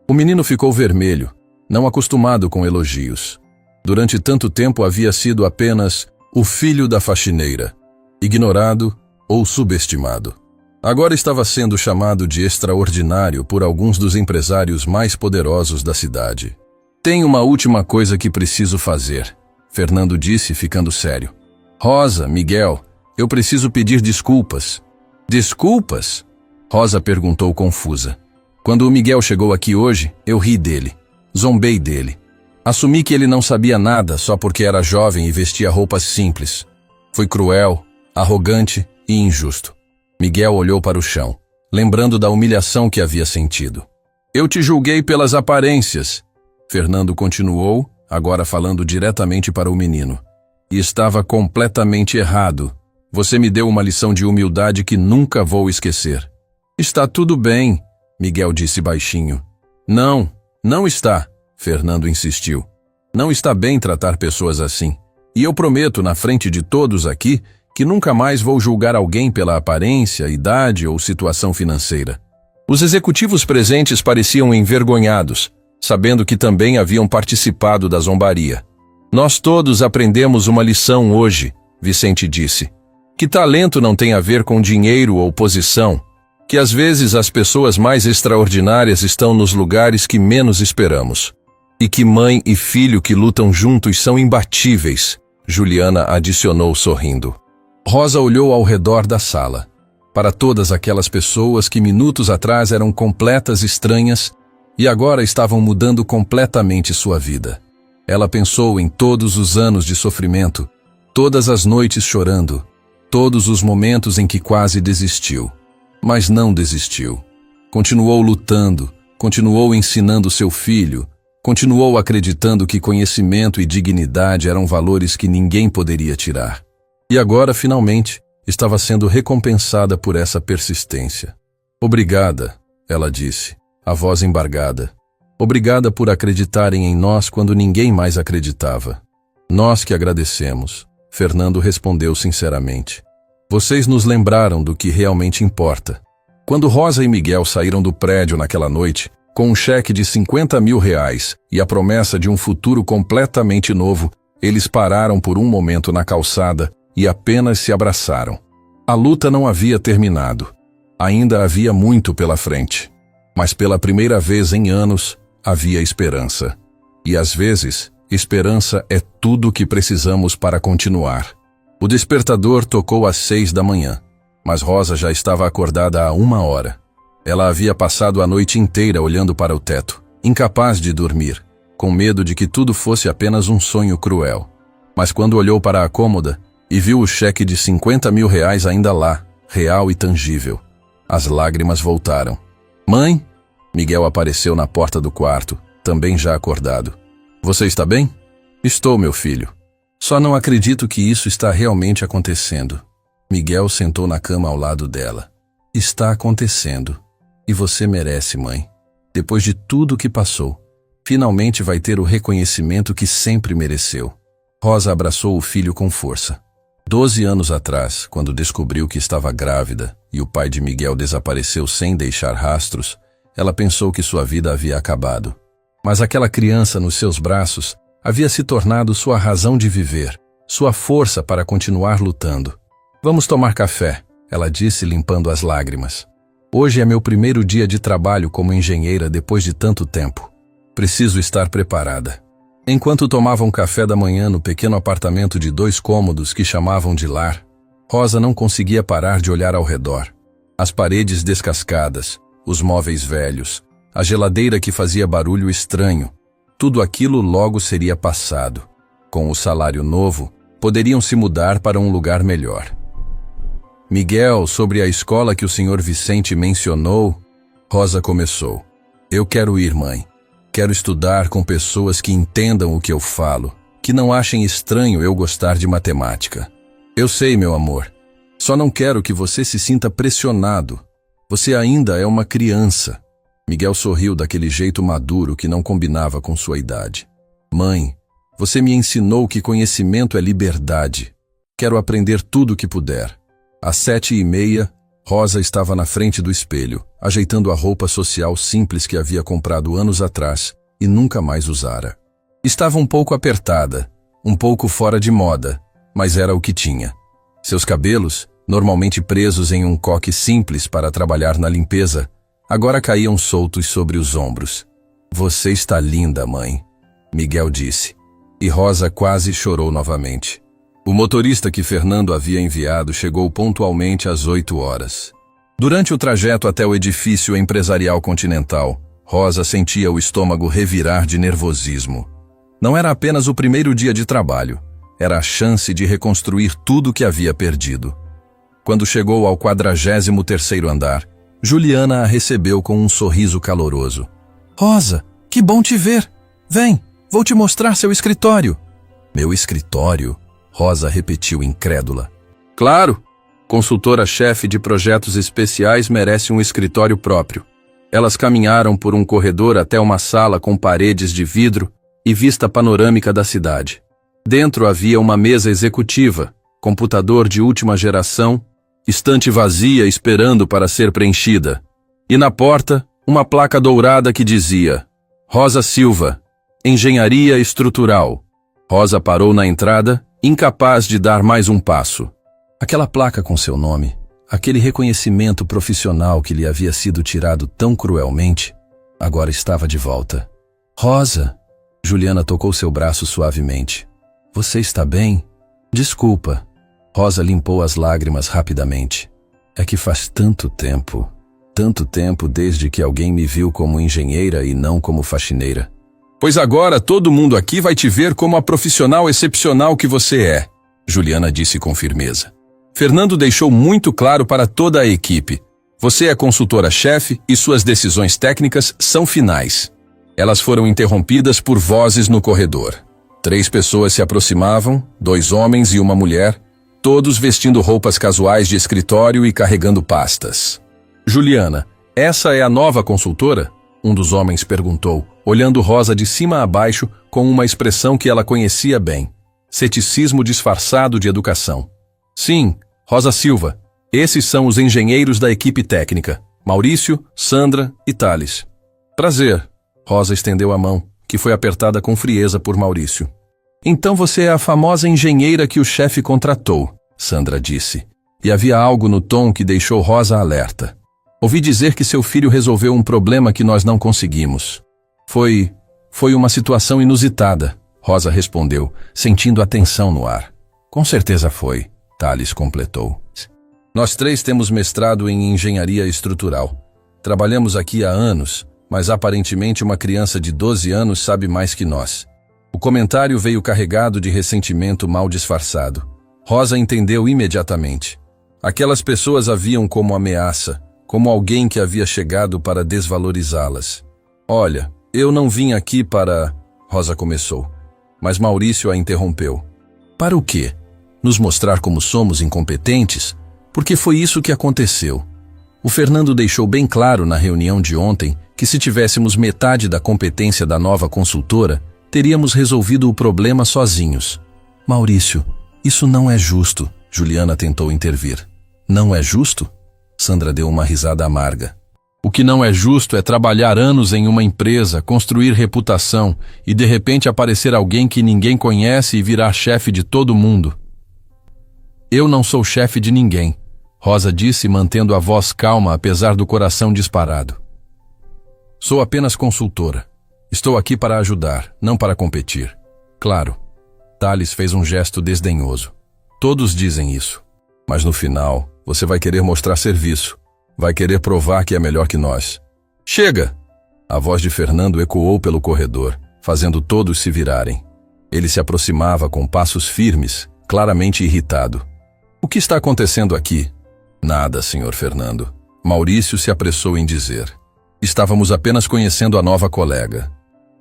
O menino ficou vermelho. não acostumado com elogios. Durante tanto tempo havia sido apenas o filho da faxineira, ignorado ou subestimado. Agora estava sendo chamado de extraordinário por alguns dos empresários mais poderosos da cidade. Tem uma última coisa que preciso fazer, Fernando disse, ficando sério. Rosa, Miguel, eu preciso pedir desculpas. Desculpas? Rosa perguntou confusa. Quando o Miguel chegou aqui hoje, eu ri dele. Zombei dele. Assumi que ele não sabia nada só porque era jovem e vestia roupas simples. Fui cruel, arrogante e injusto. Miguel olhou para o chão, lembrando da humilhação que havia sentido. Eu te julguei pelas aparências, Fernando continuou, agora falando diretamente para o menino. E estava completamente errado. Você me deu uma lição de humildade que nunca vou esquecer. Está tudo bem, Miguel disse baixinho. Não, não está, Fernando insistiu. Não está bem tratar pessoas assim. E eu prometo na frente de todos aqui que nunca mais vou julgar alguém pela aparência, idade ou situação financeira. Os executivos presentes pareciam envergonhados, sabendo que também haviam participado da zombaria. Nós todos aprendemos uma lição hoje, Vicente disse. Que talento não tem a ver com dinheiro ou posição, que às vezes as pessoas mais extraordinárias estão nos lugares que menos esperamos. E que mãe e filho que lutam juntos são imbatíveis, Juliana adicionou sorrindo. Rosa olhou ao redor da sala, para todas aquelas pessoas que minutos atrás eram completas estranhas e agora estavam mudando completamente sua vida. Ela pensou em todos os anos de sofrimento, todas as noites chorando, todos os momentos em que quase desistiu. Mas não desistiu. Continuou lutando, continuou ensinando seu filho, continuou acreditando que conhecimento e dignidade eram valores que ninguém poderia tirar. E agora, finalmente, estava sendo recompensada por essa persistência. Obrigada, ela disse, a voz embargada. Obrigada por acreditarem em nós quando ninguém mais acreditava. Nós que agradecemos, Fernando respondeu sinceramente. Vocês nos lembraram do que realmente importa. Quando Rosa e Miguel saíram do prédio naquela noite, com um cheque de R$50 mil e a promessa de um futuro completamente novo, eles pararam por um momento na calçada e apenas se abraçaram. A luta não havia terminado. Ainda havia muito pela frente. Mas pela primeira vez em anos, havia esperança. E às vezes, esperança é tudo o que precisamos para continuar. O despertador tocou às 6 da manhã, mas Rosa já estava acordada há 1 hora. Ela havia passado a noite inteira olhando para o teto, incapaz de dormir, com medo de que tudo fosse apenas um sonho cruel. Mas quando olhou para a cômoda e viu o cheque de R$50 mil ainda lá, real e tangível, as lágrimas voltaram. Mãe? Miguel apareceu na porta do quarto, também já acordado. Você está bem? Estou, meu filho. Só não acredito que isso está realmente acontecendo. Miguel sentou na cama ao lado dela. Está acontecendo. E você merece, mãe. Depois de tudo o que passou, finalmente vai ter o reconhecimento que sempre mereceu. Rosa abraçou o filho com força. 12 anos atrás, quando descobriu que estava grávida e o pai de Miguel desapareceu sem deixar rastros, ela pensou que sua vida havia acabado. Mas aquela criança nos seus braços havia se tornado sua razão de viver, sua força para continuar lutando. Vamos tomar café, ela disse limpando as lágrimas. Hoje é meu primeiro dia de trabalho como engenheira depois de tanto tempo. Preciso estar preparada. Enquanto tomavam café da manhã no pequeno apartamento de 2 cômodos que chamavam de lar, Rosa não conseguia parar de olhar ao redor. As paredes descascadas, os móveis velhos, a geladeira que fazia barulho estranho, tudo aquilo logo seria passado. Com o salário novo, poderiam se mudar para um lugar melhor. Miguel, sobre a escola que o Sr. Vicente mencionou, Rosa começou. Eu quero ir, mãe. Quero estudar com pessoas que entendam o que eu falo, que não achem estranho eu gostar de matemática. Eu sei, meu amor. Só não quero que você se sinta pressionado. Você ainda é uma criança. Miguel sorriu daquele jeito maduro que não combinava com sua idade. Mãe, você me ensinou que conhecimento é liberdade. Quero aprender tudo o que puder. Às 7h30, Rosa estava na frente do espelho, ajeitando a roupa social simples que havia comprado anos atrás e nunca mais usara. Estava um pouco apertada, um pouco fora de moda, mas era o que tinha. Seus cabelos, normalmente presos em um coque simples para trabalhar na limpeza, agora caíam soltos sobre os ombros. "Você está linda, mãe", Miguel disse, e Rosa quase chorou novamente. O motorista que Fernando havia enviado chegou pontualmente às 8 horas. Durante o trajeto até o edifício empresarial Continental, Rosa sentia o estômago revirar de nervosismo. Não era apenas o primeiro dia de trabalho, era a chance de reconstruir tudo que havia perdido. Quando chegou ao 43º andar, Juliana a recebeu com um sorriso caloroso. "Rosa, que bom te ver! Vem, vou te mostrar seu escritório." "Meu escritório?" Rosa repetiu incrédula. "Claro! Consultora-chefe de projetos especiais merece um escritório próprio." Elas caminharam por um corredor até uma sala com paredes de vidro e vista panorâmica da cidade. Dentro havia uma mesa executiva, computador de última geração, estante vazia esperando para ser preenchida. E na porta, uma placa dourada que dizia: Rosa Silva, Engenharia Estrutural. Rosa parou na entrada, incapaz de dar mais um passo. Aquela placa com seu nome, aquele reconhecimento profissional que lhe havia sido tirado tão cruelmente, agora estava de volta. "Rosa", Juliana tocou seu braço suavemente. "Você está bem?" "Desculpa." Rosa limpou as lágrimas rapidamente. "É que faz tanto tempo desde que alguém me viu como engenheira e não como faxineira." "Pois agora todo mundo aqui vai te ver como a profissional excepcional que você é", Juliana disse com firmeza. "Fernando deixou muito claro para toda a equipe. Você é consultora-chefe e suas decisões técnicas são finais." Elas foram interrompidas por vozes no corredor. 3 pessoas se aproximavam, 2 homens e uma mulher, todos vestindo roupas casuais de escritório e carregando pastas. "Juliana, essa é a nova consultora?" Um dos homens perguntou, olhando Rosa de cima a baixo com uma expressão que ela conhecia bem. Ceticismo disfarçado de educação. "Sim, Rosa Silva. Esses são os engenheiros da equipe técnica. Maurício, Sandra e Thales." "Prazer." Rosa estendeu a mão, que foi apertada com frieza por Maurício. "Então você é a famosa engenheira que o chefe contratou", Sandra disse. E havia algo no tom que deixou Rosa alerta. "Ouvi dizer que seu filho resolveu um problema que nós não conseguimos." Foi uma situação inusitada", Rosa respondeu, sentindo a tensão no ar. "Com certeza foi", Thales completou. "Nós 3 temos mestrado em engenharia estrutural. Trabalhamos aqui há anos, mas aparentemente uma criança de 12 anos sabe mais que nós." O comentário veio carregado de ressentimento mal disfarçado. Rosa entendeu imediatamente. Aquelas pessoas a viam como ameaça, como alguém que havia chegado para desvalorizá-las. "Olha, eu não vim aqui para..." Rosa começou, mas Maurício a interrompeu. "Para o quê? Nos mostrar como somos incompetentes? Porque foi isso que aconteceu. O Fernando deixou bem claro na reunião de ontem que se tivéssemos metade da competência da nova consultora, teríamos resolvido o problema sozinhos." "Maurício, isso não é justo", Juliana tentou intervir. "Não é justo?" Sandra deu uma risada amarga. "O que não é justo é trabalhar anos em uma empresa, construir reputação e de repente aparecer alguém que ninguém conhece e virar chefe de todo mundo." "Eu não sou chefe de ninguém", Rosa disse, mantendo a voz calma apesar do coração disparado. "Sou apenas consultora. Estou aqui para ajudar, não para competir." "Claro." Thales fez um gesto desdenhoso. "Todos dizem isso. Mas no final, você vai querer mostrar serviço. Vai querer provar que é melhor que nós." "Chega!" A voz de Fernando ecoou pelo corredor, fazendo todos se virarem. Ele se aproximava com passos firmes, claramente irritado. "O que está acontecendo aqui?" "Nada, senhor Fernando." Maurício se apressou em dizer. "Estávamos apenas conhecendo a nova colega."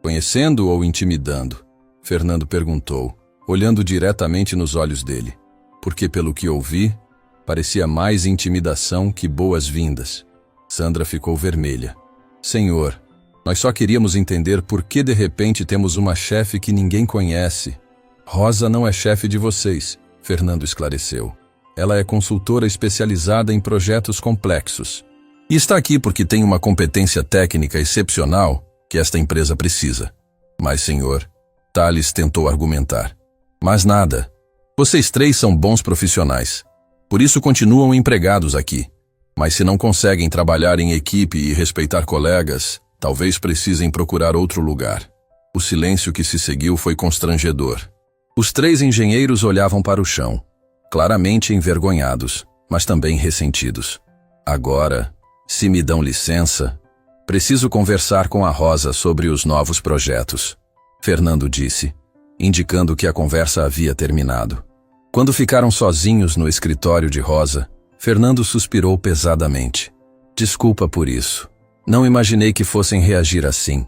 "Conhecendo ou intimidando?" Fernando perguntou, olhando diretamente nos olhos dele. Porque, pelo que ouvi, parecia mais intimidação que boas-vindas. Sandra ficou vermelha. "Senhor, nós só queríamos entender por que de repente temos uma chefe que ninguém conhece." "Rosa não é chefe de vocês", Fernando esclareceu. "Ela é consultora especializada em projetos complexos. E está aqui porque tem uma competência técnica excepcional que esta empresa precisa. Mas, senhor, Thales tentou argumentar. Mas nada. Vocês três são bons profissionais. Por isso continuam empregados aqui. Mas se não conseguem trabalhar em equipe e respeitar colegas, talvez precisem procurar outro lugar. O silêncio que se seguiu foi constrangedor. Os três engenheiros olhavam para o chão, claramente envergonhados, mas também ressentidos. Agora, se me dão licença, preciso conversar com a Rosa sobre os novos projetos, Fernando disse, indicando que a conversa havia terminado. Quando ficaram sozinhos no escritório de Rosa, Fernando suspirou pesadamente. Desculpa por isso. Não imaginei que fossem reagir assim.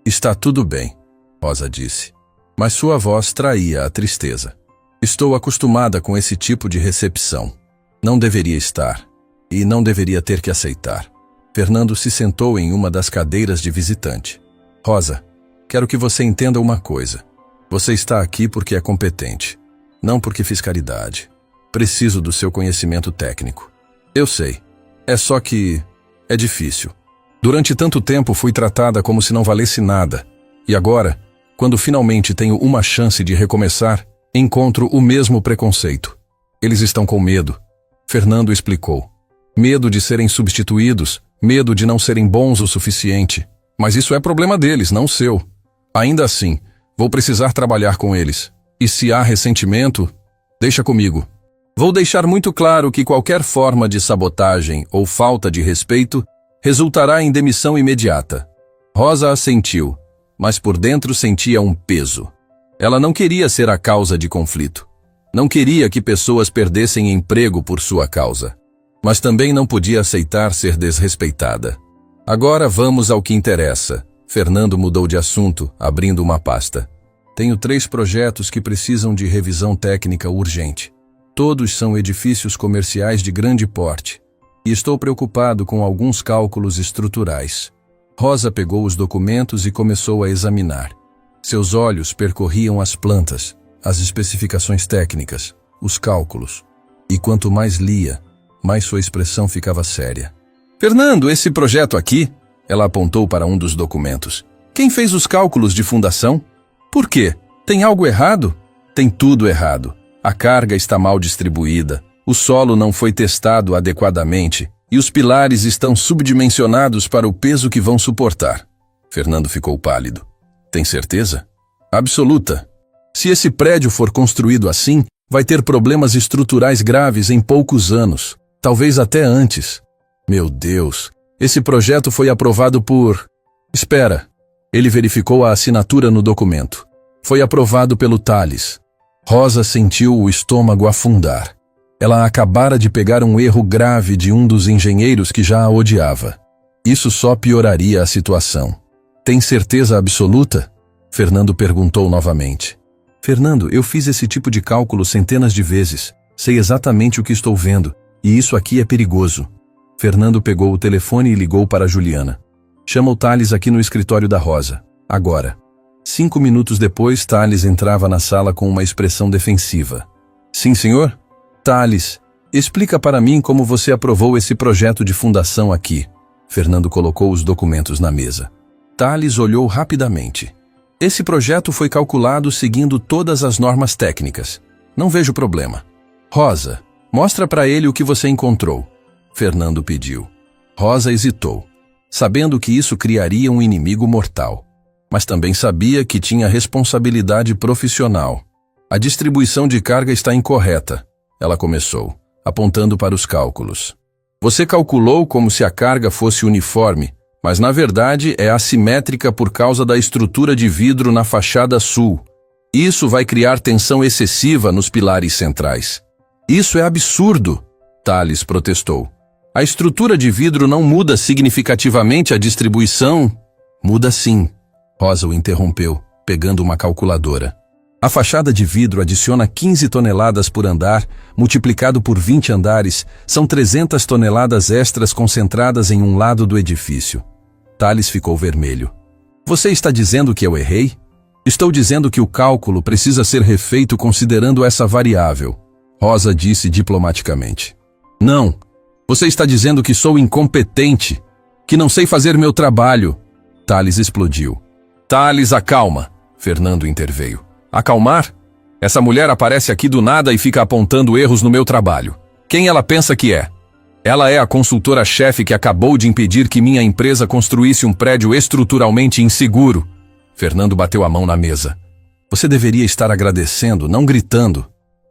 Está tudo bem, Rosa disse. Mas sua voz traía a tristeza. Estou acostumada com esse tipo de recepção. Não deveria estar. E não deveria ter que aceitar. Fernando se sentou em uma das cadeiras de visitante. Rosa, quero que você entenda uma coisa. Você está aqui porque é competente. Não porque fiz caridade. Preciso do seu conhecimento técnico. Eu sei. É só que é difícil. Durante tanto tempo fui tratada como se não valesse nada. E agora, quando finalmente tenho uma chance de recomeçar, encontro o mesmo preconceito. Eles estão com medo. Fernando explicou. Medo de serem substituídos, medo de não serem bons o suficiente. Mas isso é problema deles, não seu. Ainda assim, vou precisar trabalhar com eles. E se há ressentimento, deixa comigo. Vou deixar muito claro que qualquer forma de sabotagem ou falta de respeito resultará em demissão imediata. Rosa assentiu, mas por dentro sentia um peso. Ela não queria ser a causa de conflito. Não queria que pessoas perdessem emprego por sua causa. Mas também não podia aceitar ser desrespeitada. Agora vamos ao que interessa. Fernando mudou de assunto, abrindo uma pasta. Tenho 3 projetos que precisam de revisão técnica urgente. Todos são edifícios comerciais de grande porte. E estou preocupado com alguns cálculos estruturais. Rosa pegou os documentos e começou a examinar. Seus olhos percorriam as plantas, as especificações técnicas, os cálculos. E quanto mais lia, mais sua expressão ficava séria. Fernando, esse projeto aqui, ela apontou para um dos documentos. Quem fez os cálculos de fundação? Por quê? Tem algo errado? Tem tudo errado. A carga está mal distribuída, o solo não foi testado adequadamente e os pilares estão subdimensionados para o peso que vão suportar. Fernando ficou pálido. Tem certeza? Absoluta. Se esse prédio for construído assim, vai ter problemas estruturais graves em poucos anos, talvez até antes. Meu Deus, esse projeto foi aprovado por... Espera. Ele verificou a assinatura no documento. Foi aprovado pelo Thales. Rosa sentiu o estômago afundar. Ela acabara de pegar um erro grave de um dos engenheiros que já a odiava. Isso só pioraria a situação. Tem certeza absoluta? Fernando perguntou novamente. Fernando, eu fiz esse tipo de cálculo centenas de vezes. Sei exatamente o que estou vendo. E isso aqui é perigoso. Fernando pegou o telefone e ligou para Juliana. Chama o Thales aqui no escritório da Rosa. Agora. 5 minutos depois, Thales entrava na sala com uma expressão defensiva. Sim, senhor? Thales, explica para mim como você aprovou esse projeto de fundação aqui. Fernando colocou os documentos na mesa. Thales olhou rapidamente. Esse projeto foi calculado seguindo todas as normas técnicas. Não vejo problema. Rosa, mostra para ele o que você encontrou. Fernando pediu. Rosa hesitou, sabendo que isso criaria um inimigo mortal. Mas também sabia que tinha responsabilidade profissional. A distribuição de carga está incorreta, ela começou, apontando para os cálculos. Você calculou como se a carga fosse uniforme, mas na verdade é assimétrica por causa da estrutura de vidro na fachada sul. Isso vai criar tensão excessiva nos pilares centrais. Isso é absurdo, Thales protestou. A estrutura de vidro não muda significativamente a distribuição. Muda sim. Rosa o interrompeu, pegando uma calculadora. A fachada de vidro adiciona 15 toneladas por andar, multiplicado por 20 andares, são 300 toneladas extras concentradas em um lado do edifício. Thales ficou vermelho. Você está dizendo que eu errei? Estou dizendo que o cálculo precisa ser refeito considerando essa variável, Rosa disse diplomaticamente. Não, você está dizendo que sou incompetente, que não sei fazer meu trabalho. Thales explodiu. Thales, acalma! Fernando interveio. Acalmar? Essa mulher aparece aqui do nada e fica apontando erros no meu trabalho. Quem ela pensa que é? Ela é a consultora-chefe que acabou de impedir que minha empresa construísse um prédio estruturalmente inseguro. Fernando bateu a mão na mesa. Você deveria estar agradecendo, não gritando.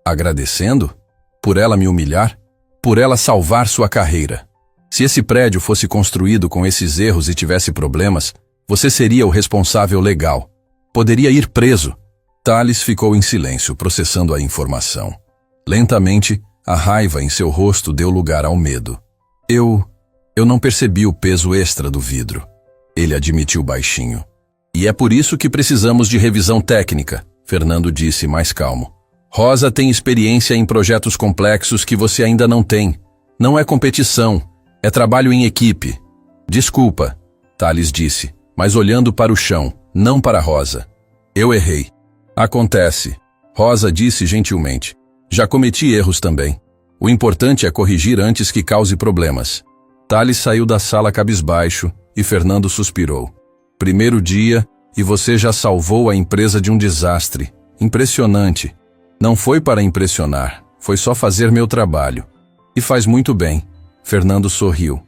Agradecendo? Por ela me humilhar? Por ela salvar sua carreira. Se esse prédio fosse construído com esses erros e tivesse problemas, você seria o responsável legal. Poderia ir preso. Thales ficou em silêncio, processando a informação. Lentamente, a raiva em seu rosto deu lugar ao medo. Eu não percebi o peso extra do vidro. Ele admitiu baixinho. E é por isso que precisamos de revisão técnica, Fernando disse mais calmo. Rosa tem experiência em projetos complexos que você ainda não tem. Não é competição, é trabalho em equipe. Desculpa, Thales disse, mas olhando para o chão, não para Rosa. Eu errei. Acontece, Rosa disse gentilmente. Já cometi erros também. O importante é corrigir antes que cause problemas. Thales saiu da sala cabisbaixo e Fernando suspirou. Primeiro dia e você já salvou a empresa de um desastre. Impressionante. Não foi para impressionar, foi só fazer meu trabalho. E faz muito bem. Fernando sorriu.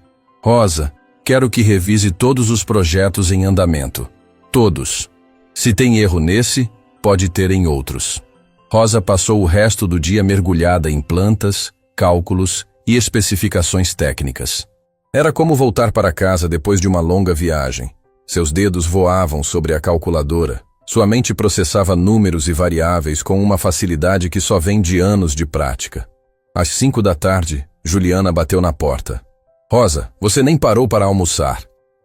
Rosa, quero que revise todos os projetos em andamento. Todos. Se tem erro nesse, pode ter em outros. Rosa passou o resto do dia mergulhada em plantas, cálculos e especificações técnicas. Era como voltar para casa depois de uma longa viagem. Seus dedos voavam sobre a calculadora. Sua mente processava números e variáveis com uma facilidade que só vem de anos de prática. Às 5 da tarde, Juliana bateu na porta. Rosa, você nem parou para almoçar.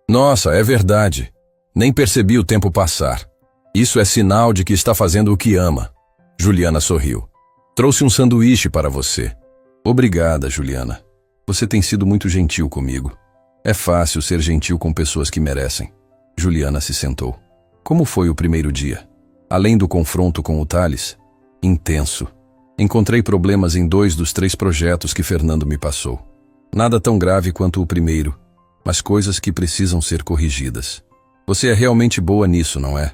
Nossa, é verdade. Nem percebi o tempo passar. Isso é sinal de que está fazendo o que ama. Juliana sorriu. Trouxe um sanduíche para você. Obrigada, Juliana. Você tem sido muito gentil comigo. É fácil ser gentil com pessoas que merecem. Juliana se sentou. Como foi o primeiro dia? Além do confronto com o Thales? Intenso. Encontrei problemas em 2 dos 3 projetos que Fernando me passou. Nada tão grave quanto o primeiro, mas coisas que precisam ser corrigidas. Você é realmente boa nisso, não é?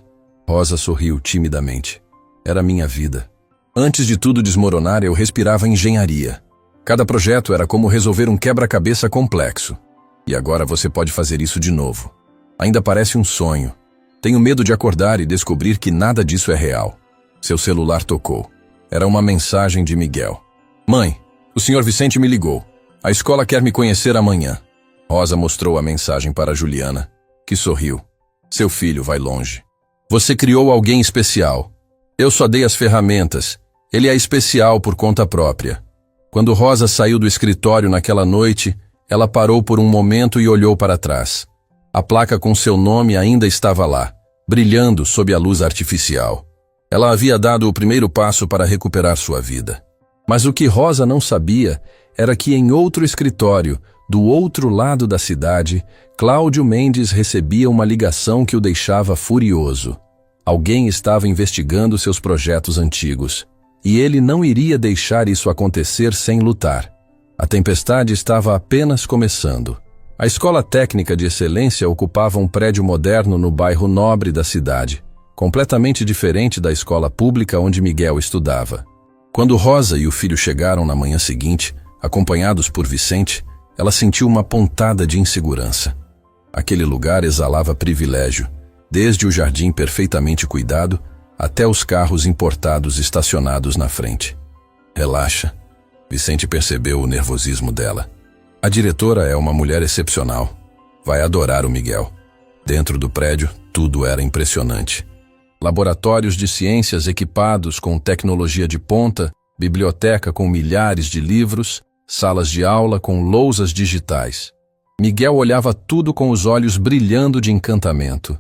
Rosa sorriu timidamente. Era minha vida. Antes de tudo desmoronar, eu respirava engenharia. Cada projeto era como resolver um quebra-cabeça complexo. E agora você pode fazer isso de novo. Ainda parece um sonho. Tenho medo de acordar e descobrir que nada disso é real. Seu celular tocou. Era uma mensagem de Miguel. Mãe, o Sr. Vicente me ligou. A escola quer me conhecer amanhã. Rosa mostrou a mensagem para Juliana, que sorriu. Seu filho vai longe. Você criou alguém especial. Eu só dei as ferramentas. Ele é especial por conta própria. Quando Rosa saiu do escritório naquela noite, ela parou por um momento e olhou para trás. A placa com seu nome ainda estava lá, brilhando sob a luz artificial. Ela havia dado o primeiro passo para recuperar sua vida. Mas o que Rosa não sabia era que em outro escritório, do outro lado da cidade, Cláudio Mendes recebia uma ligação que o deixava furioso. Alguém estava investigando seus projetos antigos, e ele não iria deixar isso acontecer sem lutar. A tempestade estava apenas começando. A Escola Técnica de Excelência ocupava um prédio moderno no bairro nobre da cidade, completamente diferente da escola pública onde Miguel estudava. Quando Rosa e o filho chegaram na manhã seguinte, acompanhados por Vicente, ela sentiu uma pontada de insegurança. Aquele lugar exalava privilégio, desde o jardim perfeitamente cuidado até os carros importados estacionados na frente. Relaxa. Vicente percebeu o nervosismo dela. A diretora é uma mulher excepcional. Vai adorar o Miguel. Dentro do prédio, tudo era impressionante. Laboratórios de ciências equipados com tecnologia de ponta, biblioteca com milhares de livros, salas de aula com lousas digitais. Miguel olhava tudo com os olhos brilhando de encantamento.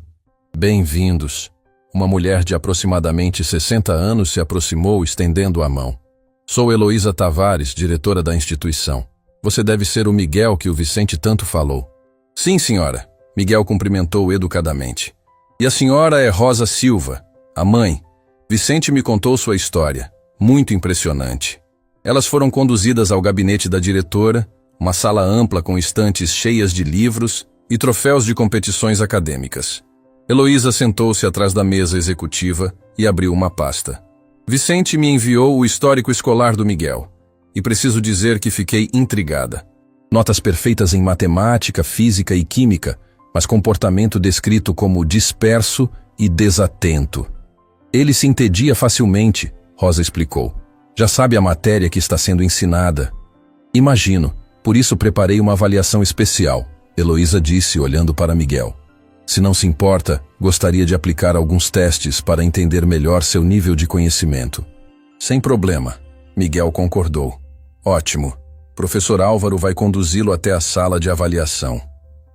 Bem-vindos. Uma mulher de aproximadamente 60 anos se aproximou, estendendo a mão. Sou Heloísa Tavares, diretora da instituição. Você deve ser o Miguel que o Vicente tanto falou. Sim, senhora. Miguel cumprimentou educadamente. E a senhora é Rosa Silva, a mãe. Vicente me contou sua história. Muito impressionante. Elas foram conduzidas ao gabinete da diretora, uma sala ampla com estantes cheias de livros, e troféus de competições acadêmicas. Heloísa sentou-se atrás da mesa executiva e abriu uma pasta. Vicente me enviou o histórico escolar do Miguel, e preciso dizer que fiquei intrigada. Notas perfeitas em matemática, física e química, mas comportamento descrito como disperso e desatento. Ele se entedia facilmente, Rosa explicou. Já sabe a matéria que está sendo ensinada. Imagino, por isso preparei uma avaliação especial, Heloísa disse olhando para Miguel. Se não se importa, gostaria de aplicar alguns testes para entender melhor seu nível de conhecimento. Sem problema, Miguel concordou. Ótimo. Professor Álvaro vai conduzi-lo até a sala de avaliação.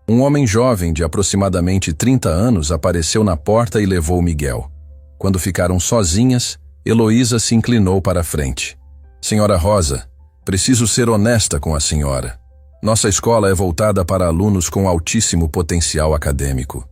Um homem jovem de aproximadamente 30 anos apareceu na porta e levou Miguel. Quando ficaram sozinhas, Heloísa se inclinou para a frente. Senhora Rosa, preciso ser honesta com a senhora. Nossa escola é voltada para alunos com altíssimo potencial acadêmico.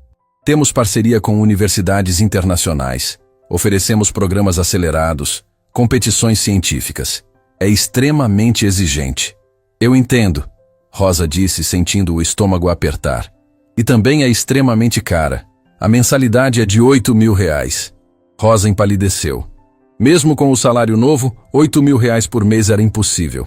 Temos parceria com universidades internacionais. Oferecemos programas acelerados, competições científicas. É extremamente exigente. Eu entendo, Rosa disse sentindo o estômago apertar. E também é extremamente cara. A mensalidade é de R$8.000. Rosa empalideceu. Mesmo com o salário novo, R$8.000 por mês era impossível.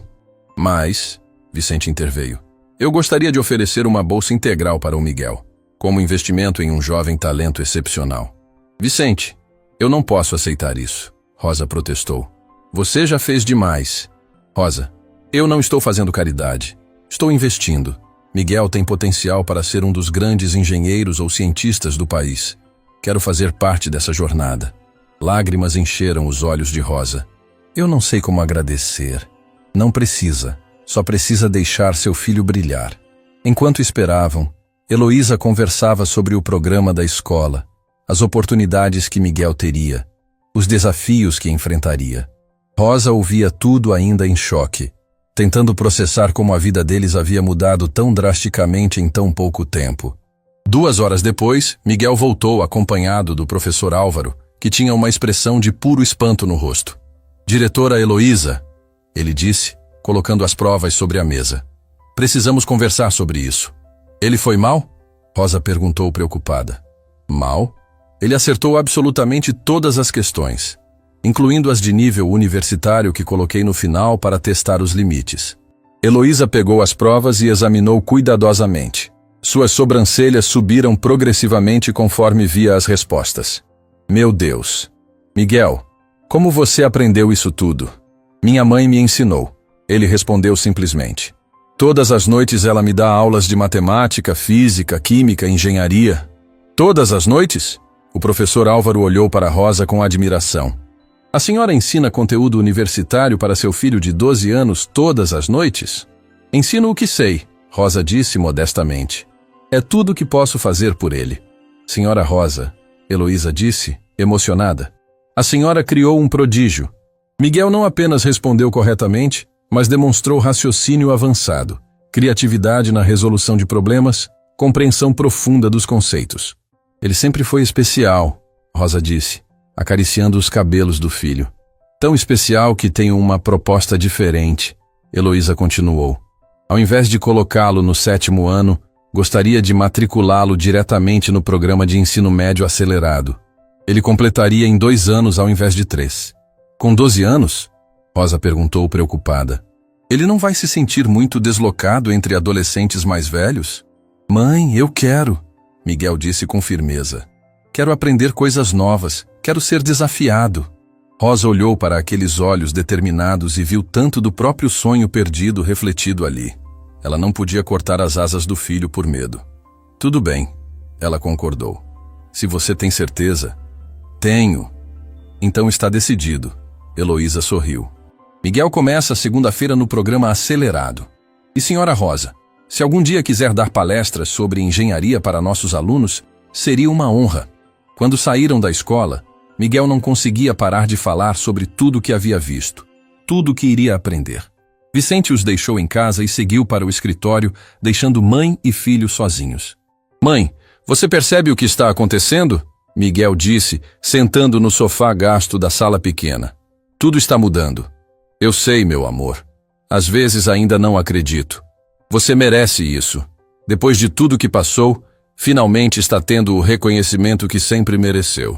Mas, Vicente interveio, eu gostaria de oferecer uma bolsa integral para o Miguel, como investimento em um jovem talento excepcional. Vicente, eu não posso aceitar isso, Rosa protestou. Você já fez demais. Rosa, eu não estou fazendo caridade. Estou investindo. Miguel tem potencial para ser um dos grandes engenheiros ou cientistas do país. Quero fazer parte dessa jornada. Lágrimas encheram os olhos de Rosa. Eu não sei como agradecer. Não precisa. Só precisa deixar seu filho brilhar. Enquanto esperavam, Heloísa conversava sobre o programa da escola, as oportunidades que Miguel teria, os desafios que enfrentaria. Rosa ouvia tudo ainda em choque, tentando processar como a vida deles havia mudado tão drasticamente em tão pouco tempo. 2 horas depois, Miguel voltou acompanhado do professor Álvaro, que tinha uma expressão de puro espanto no rosto. Diretora Heloísa, ele disse, colocando as provas sobre a mesa. Precisamos conversar sobre isso. Ele foi mal? Rosa perguntou preocupada. Mal? Ele acertou absolutamente todas as questões, incluindo as de nível universitário que coloquei no final para testar os limites. Heloísa pegou as provas e examinou cuidadosamente. Suas sobrancelhas subiram progressivamente conforme via as respostas. Meu Deus! Miguel, como você aprendeu isso tudo? Minha mãe me ensinou. Ele respondeu simplesmente. Todas as noites ela me dá aulas de matemática, física, química, engenharia. Todas as noites? O professor Álvaro olhou para Rosa com admiração. A senhora ensina conteúdo universitário para seu filho de 12 anos todas as noites? Ensino o que sei, Rosa disse modestamente. É tudo o que posso fazer por ele. Senhora Rosa, Heloísa disse, emocionada. A senhora criou um prodígio. Miguel não apenas respondeu corretamente, mas demonstrou raciocínio avançado, criatividade na resolução de problemas, compreensão profunda dos conceitos. Ele sempre foi especial, Rosa disse, acariciando os cabelos do filho. Tão especial que tenho uma proposta diferente, Heloísa continuou. Ao invés de colocá-lo no 7º ano, gostaria de matriculá-lo diretamente no programa de ensino médio acelerado. Ele completaria em 2 anos ao invés de 3. Com 12 anos? Rosa perguntou preocupada. Ele não vai se sentir muito deslocado entre adolescentes mais velhos? Mãe, eu quero, Miguel disse com firmeza. Quero aprender coisas novas, quero ser desafiado. Rosa olhou para aqueles olhos determinados e viu tanto do próprio sonho perdido refletido ali. Ela não podia cortar as asas do filho por medo. Tudo bem, ela concordou. Se você tem certeza? Tenho. Então está decidido. Heloísa sorriu. Miguel começa segunda-feira no programa acelerado. E senhora Rosa, se algum dia quiser dar palestras sobre engenharia para nossos alunos, seria uma honra. Quando saíram da escola, Miguel não conseguia parar de falar sobre tudo o que havia visto, tudo o que iria aprender. Vicente os deixou em casa e seguiu para o escritório, deixando mãe e filho sozinhos. Mãe, você percebe o que está acontecendo? Miguel disse, sentando no sofá gasto da sala pequena. Tudo está mudando. Eu sei, meu amor. Às vezes ainda não acredito. Você merece isso. Depois de tudo que passou, finalmente está tendo o reconhecimento que sempre mereceu.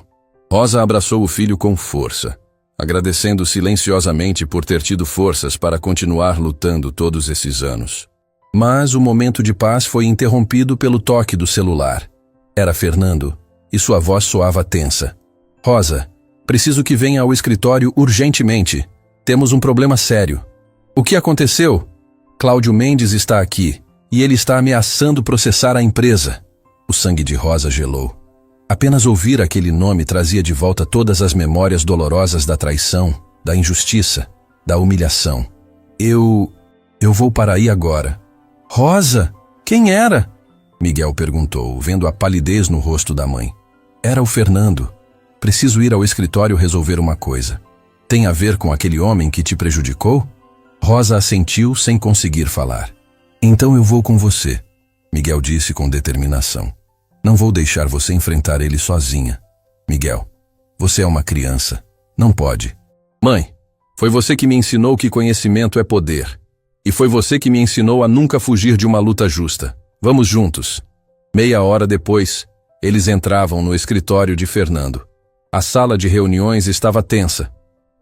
Rosa abraçou o filho com força, agradecendo silenciosamente por ter tido forças para continuar lutando todos esses anos. Mas o momento de paz foi interrompido pelo toque do celular. Era Fernando, e sua voz soava tensa. Rosa, preciso que venha ao escritório urgentemente. Temos um problema sério. O que aconteceu? Cláudio Mendes está aqui, e ele está ameaçando processar a empresa. O sangue de Rosa gelou. Apenas ouvir aquele nome trazia de volta todas as memórias dolorosas da traição, da injustiça, da humilhação. Eu vou para aí agora. Rosa, quem era? Miguel perguntou, vendo a palidez no rosto da mãe. Era o Fernando. Preciso ir ao escritório resolver uma coisa. Tem a ver com aquele homem que te prejudicou? Rosa assentiu sem conseguir falar. Então eu vou com você, Miguel disse com determinação. Não vou deixar você enfrentar ele sozinha. Miguel, você é uma criança. Não pode. Mãe, foi você que me ensinou que conhecimento é poder. E foi você que me ensinou a nunca fugir de uma luta justa. Vamos juntos. Meia hora depois, eles entravam no escritório de Fernando. A sala de reuniões estava tensa.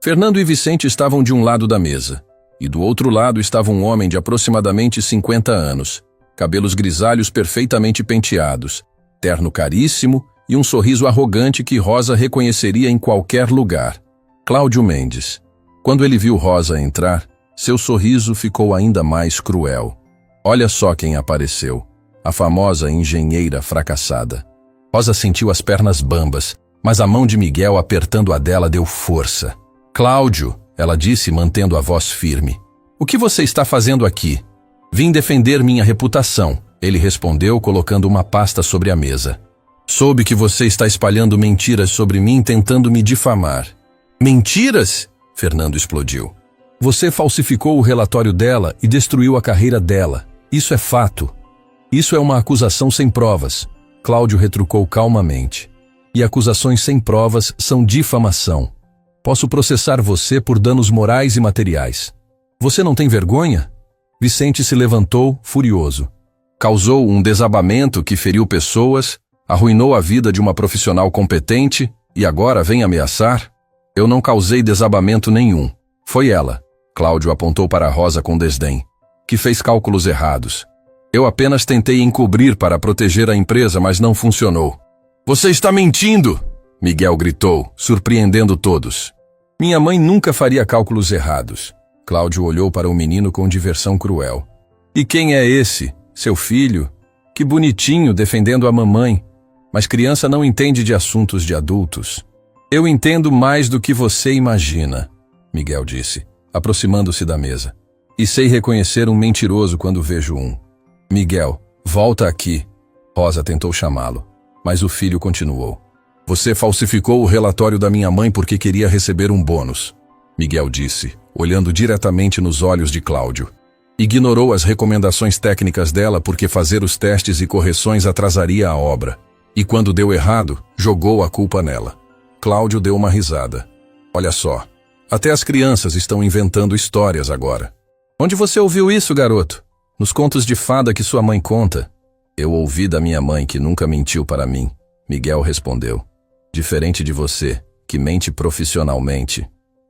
Fernando e Vicente estavam de um lado da mesa. E do outro lado estava um homem de aproximadamente 50 anos, cabelos grisalhos perfeitamente penteados, terno caríssimo e um sorriso arrogante que Rosa reconheceria em qualquer lugar. Cláudio Mendes. Quando ele viu Rosa entrar, seu sorriso ficou ainda mais cruel. Olha só quem apareceu, a famosa engenheira fracassada. Rosa sentiu as pernas bambas, mas a mão de Miguel apertando a dela deu força. Cláudio, ela disse mantendo a voz firme. O que você está fazendo aqui? Vim defender minha reputação, ele respondeu colocando uma pasta sobre a mesa. Soube que você está espalhando mentiras sobre mim tentando me difamar. Mentiras? Fernando explodiu. Você falsificou o relatório dela e destruiu a carreira dela. Isso é fato. Isso é uma acusação sem provas. Cláudio retrucou calmamente. E acusações sem provas são difamação. Posso processar você por danos morais e materiais. Você não tem vergonha? Vicente se levantou, furioso. Causou um desabamento que feriu pessoas, arruinou a vida de uma profissional competente e agora vem ameaçar? Eu não causei desabamento nenhum. Foi ela, Cláudio apontou para Rosa com desdém, que fez cálculos errados. Eu apenas tentei encobrir para proteger a empresa, mas não funcionou. Você está mentindo! Miguel gritou, surpreendendo todos. Minha mãe nunca faria cálculos errados. Cláudio olhou para o menino com diversão cruel. E quem é esse? Seu filho? Que bonitinho, defendendo a mamãe. Mas criança não entende de assuntos de adultos. Eu entendo mais do que você imagina, Miguel disse, aproximando-se da mesa. E sei reconhecer um mentiroso quando vejo um. Miguel, volta aqui. Rosa tentou chamá-lo, mas o filho continuou. Você falsificou o relatório da minha mãe porque queria receber um bônus, Miguel disse, olhando diretamente nos olhos de Cláudio. Ignorou as recomendações técnicas dela porque fazer os testes e correções atrasaria a obra. E quando deu errado, jogou a culpa nela. Cláudio deu uma risada. Olha só, até as crianças estão inventando histórias agora. Onde você ouviu isso, garoto? Nos contos de fada que sua mãe conta. Eu ouvi da minha mãe que nunca mentiu para mim, Miguel respondeu. Diferente de você, que mente profissionalmente.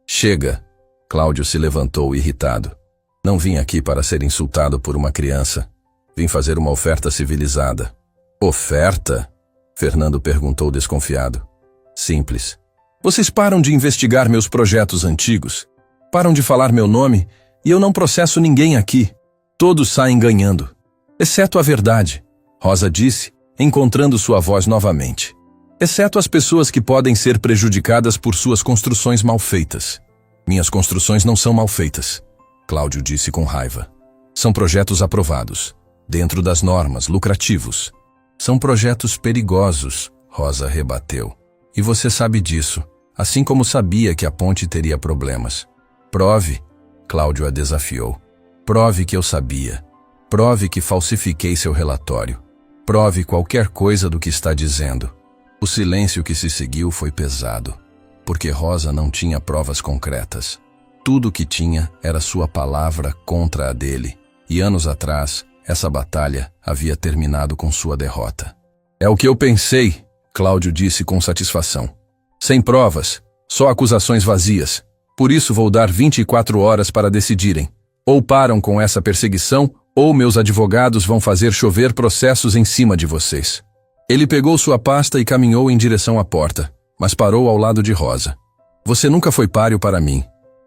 Chega! Cláudio se levantou irritado. Não vim aqui para ser insultado por uma criança. Vim fazer uma oferta civilizada. Oferta? Fernando perguntou desconfiado. Simples. Vocês param de investigar meus projetos antigos, param de falar meu nome e eu não processo ninguém aqui. Todos saem ganhando. Exceto a verdade, Rosa disse, encontrando sua voz novamente. Exceto as pessoas que podem ser prejudicadas por suas construções mal feitas. Minhas construções não são mal feitas, Cláudio disse com raiva. São projetos aprovados, dentro das normas, lucrativos. São projetos perigosos, Rosa rebateu. E você sabe disso, assim como sabia que a ponte teria problemas. Prove, Cláudio a desafiou. Prove que eu sabia. Prove que falsifiquei seu relatório. Prove qualquer coisa do que está dizendo. O silêncio que se seguiu foi pesado, porque Rosa não tinha provas concretas. Tudo o que tinha era sua palavra contra a dele, e anos atrás Essa batalha havia terminado com sua derrota. É o que eu pensei, Cláudio disse com satisfação. Sem provas, só acusações vazias. Por isso vou dar 24 horas para decidirem. Ou param com essa perseguição, ou meus advogados vão fazer chover processos em cima de vocês. Ele pegou sua pasta e caminhou em direção à porta, mas parou ao lado de Rosa. Você nunca foi páreo para mim.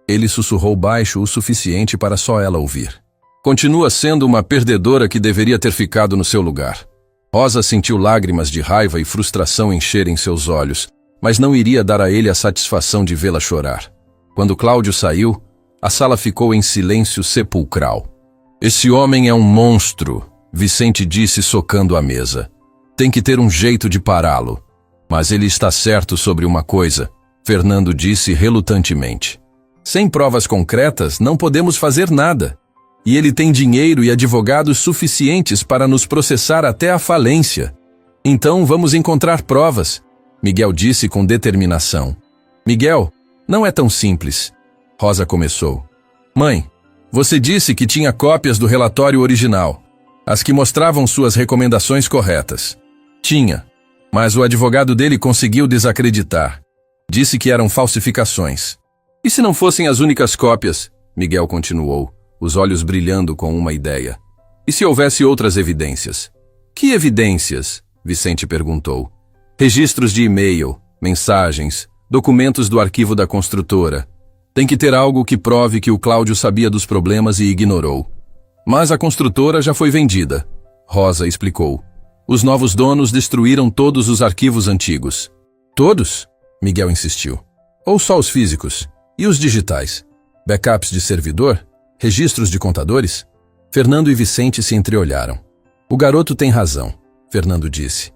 Ele sussurrou baixo o suficiente para só ela ouvir. Continua sendo uma perdedora que deveria ter ficado no seu lugar. Rosa sentiu lágrimas de raiva e frustração encherem seus olhos, mas não iria dar a ele a satisfação de vê-la chorar. Quando Cláudio saiu, a sala ficou em silêncio sepulcral. Esse homem é um monstro, Vicente disse socando a mesa. Tem que ter um jeito de pará-lo. Mas ele está certo sobre uma coisa, Fernando disse relutantemente. Sem provas concretas, não podemos fazer nada. E ele tem dinheiro e advogados suficientes para nos processar até a falência. Então vamos encontrar provas, Miguel disse com determinação. Miguel, não é tão simples. Rosa começou. Mãe, você disse que tinha cópias do relatório original, as que mostravam suas recomendações corretas. Tinha, mas o advogado dele conseguiu desacreditar. Disse que eram falsificações. E se não fossem as únicas cópias? Miguel continuou, os olhos brilhando com uma ideia. E se houvesse outras evidências? Que evidências? Vicente perguntou. Registros de e-mail, mensagens, documentos do arquivo da construtora. Tem que ter algo que prove que o Cláudio sabia dos problemas e ignorou. Mas a construtora já foi vendida, Rosa explicou. Os novos donos destruíram todos os arquivos antigos. Todos? Miguel insistiu. Ou só os físicos? E os digitais? Backups de servidor? Registros de contadores? Fernando e Vicente se entreolharam. O garoto tem razão, Fernando disse.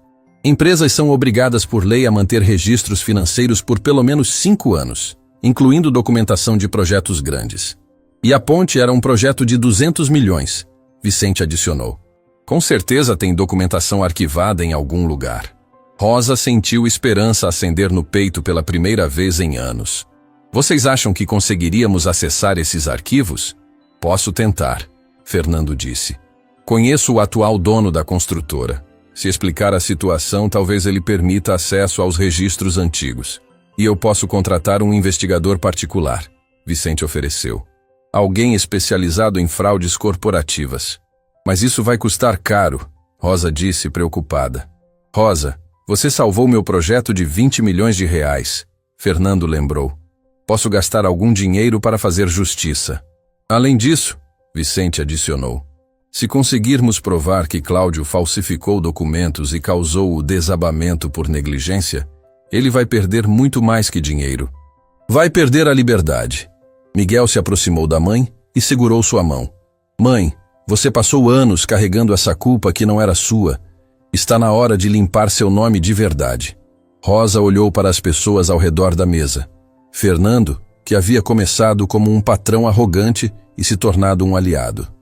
Empresas são obrigadas por lei a manter registros financeiros por pelo menos 5 anos, incluindo documentação de projetos grandes. E a ponte era um projeto de 200 milhões, Vicente adicionou. Com certeza tem documentação arquivada em algum lugar. Rosa sentiu esperança acender no peito pela primeira vez em anos. Vocês acham que conseguiríamos acessar esses arquivos? Posso tentar, Fernando disse. Conheço o atual dono da construtora. Se explicar a situação, talvez ele permita acesso aos registros antigos. E eu posso contratar um investigador particular, Vicente ofereceu. Alguém especializado em fraudes corporativas. Mas isso vai custar caro, Rosa disse preocupada. Rosa, você salvou meu projeto de 20 milhões de reais, Fernando lembrou. Posso gastar algum dinheiro para fazer justiça. Além disso, Vicente adicionou, se conseguirmos provar que Cláudio falsificou documentos e causou o desabamento por negligência, ele vai perder muito mais que dinheiro. Vai perder a liberdade. Miguel se aproximou da mãe e segurou sua mão. Mãe, você passou anos carregando essa culpa que não era sua. Está na hora de limpar seu nome de verdade. Rosa olhou para as pessoas ao redor da mesa. Fernando, que havia começado como um patrão arrogante e se tornado um aliado.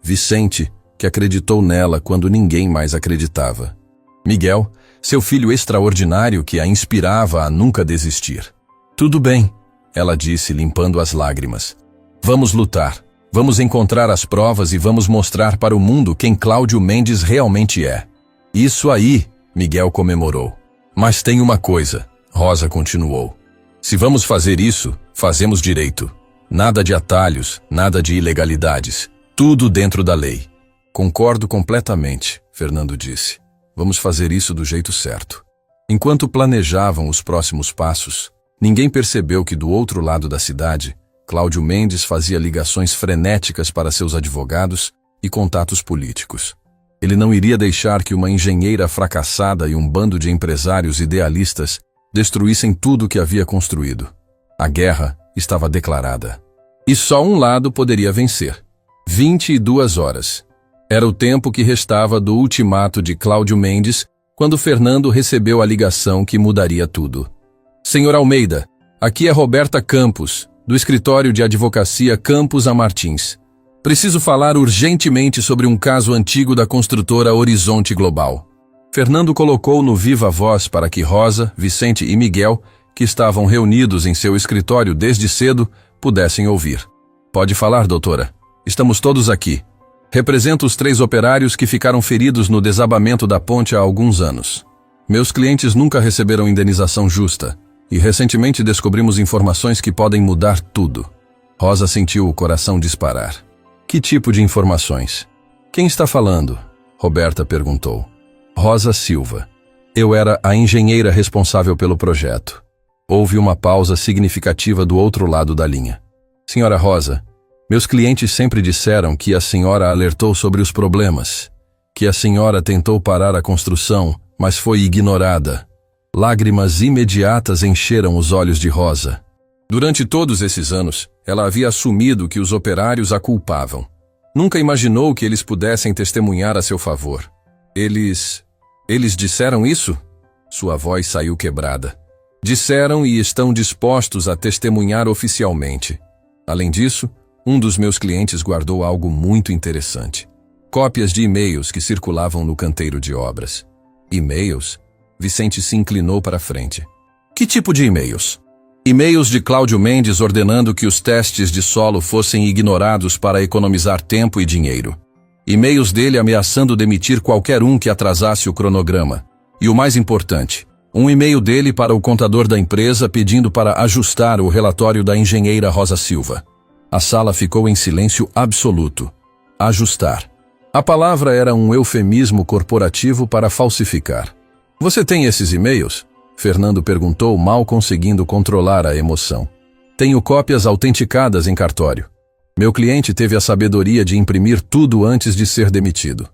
Vicente, que acreditou nela quando ninguém mais acreditava. Miguel, seu filho extraordinário que a inspirava a nunca desistir. Tudo bem, ela disse limpando as lágrimas. Vamos lutar, vamos encontrar as provas e vamos mostrar para o mundo quem Cláudio Mendes realmente é. Isso aí, Miguel comemorou. Mas tem uma coisa, Rosa continuou. Se vamos fazer isso, fazemos direito. Nada de atalhos, nada de ilegalidades. Tudo dentro da lei. Concordo completamente, Fernando disse. Vamos fazer isso do jeito certo. Enquanto planejavam os próximos passos, ninguém percebeu que do outro lado da cidade, Cláudio Mendes fazia ligações frenéticas para seus advogados e contatos políticos. Ele não iria deixar que uma engenheira fracassada e um bando de empresários idealistas destruíssem tudo o que havia construído. A guerra estava declarada. E só um lado poderia vencer. 22 horas. Era o tempo que restava do ultimato de Cláudio Mendes quando Fernando recebeu a ligação que mudaria tudo. Senhor Almeida, aqui é Roberta Campos, do escritório de advocacia Campos a Martins. Preciso falar urgentemente sobre um caso antigo da construtora Horizonte Global. Fernando colocou no viva voz para que Rosa, Vicente e Miguel, que estavam reunidos em seu escritório desde cedo, pudessem ouvir. Pode falar, doutora. Estamos todos aqui. Represento os 3 operários que ficaram feridos no desabamento da ponte há alguns anos. Meus clientes nunca receberam indenização justa, e recentemente descobrimos informações que podem mudar tudo. Rosa sentiu o coração disparar. Que tipo de informações? Quem está falando? Roberta perguntou. Rosa Silva. Eu era a engenheira responsável pelo projeto. Houve uma pausa significativa do outro lado da linha. Senhora Rosa, meus clientes sempre disseram que a senhora alertou sobre os problemas, que a senhora tentou parar a construção, mas foi ignorada. Lágrimas imediatas encheram os olhos de Rosa. Durante todos esses anos, ela havia assumido que os operários a culpavam. Nunca imaginou que eles pudessem testemunhar a seu favor. Eles disseram isso? Sua voz saiu quebrada. Disseram e estão dispostos a testemunhar oficialmente. Além disso, um dos meus clientes guardou algo muito interessante. Cópias de e-mails que circulavam no canteiro de obras. E-mails? Vicente se inclinou para a frente. Que tipo de e-mails? E-mails de Cláudio Mendes ordenando que os testes de solo fossem ignorados para economizar tempo e dinheiro. E-mails dele ameaçando demitir qualquer um que atrasasse o cronograma. E o mais importante, um e-mail dele para o contador da empresa pedindo para ajustar o relatório da engenheira Rosa Silva. A sala ficou em silêncio absoluto. Ajustar. A palavra era um eufemismo corporativo para falsificar. Você tem esses e-mails? Fernando perguntou, mal conseguindo controlar a emoção. Tenho cópias autenticadas em cartório. Meu cliente teve a sabedoria de imprimir tudo antes de ser demitido.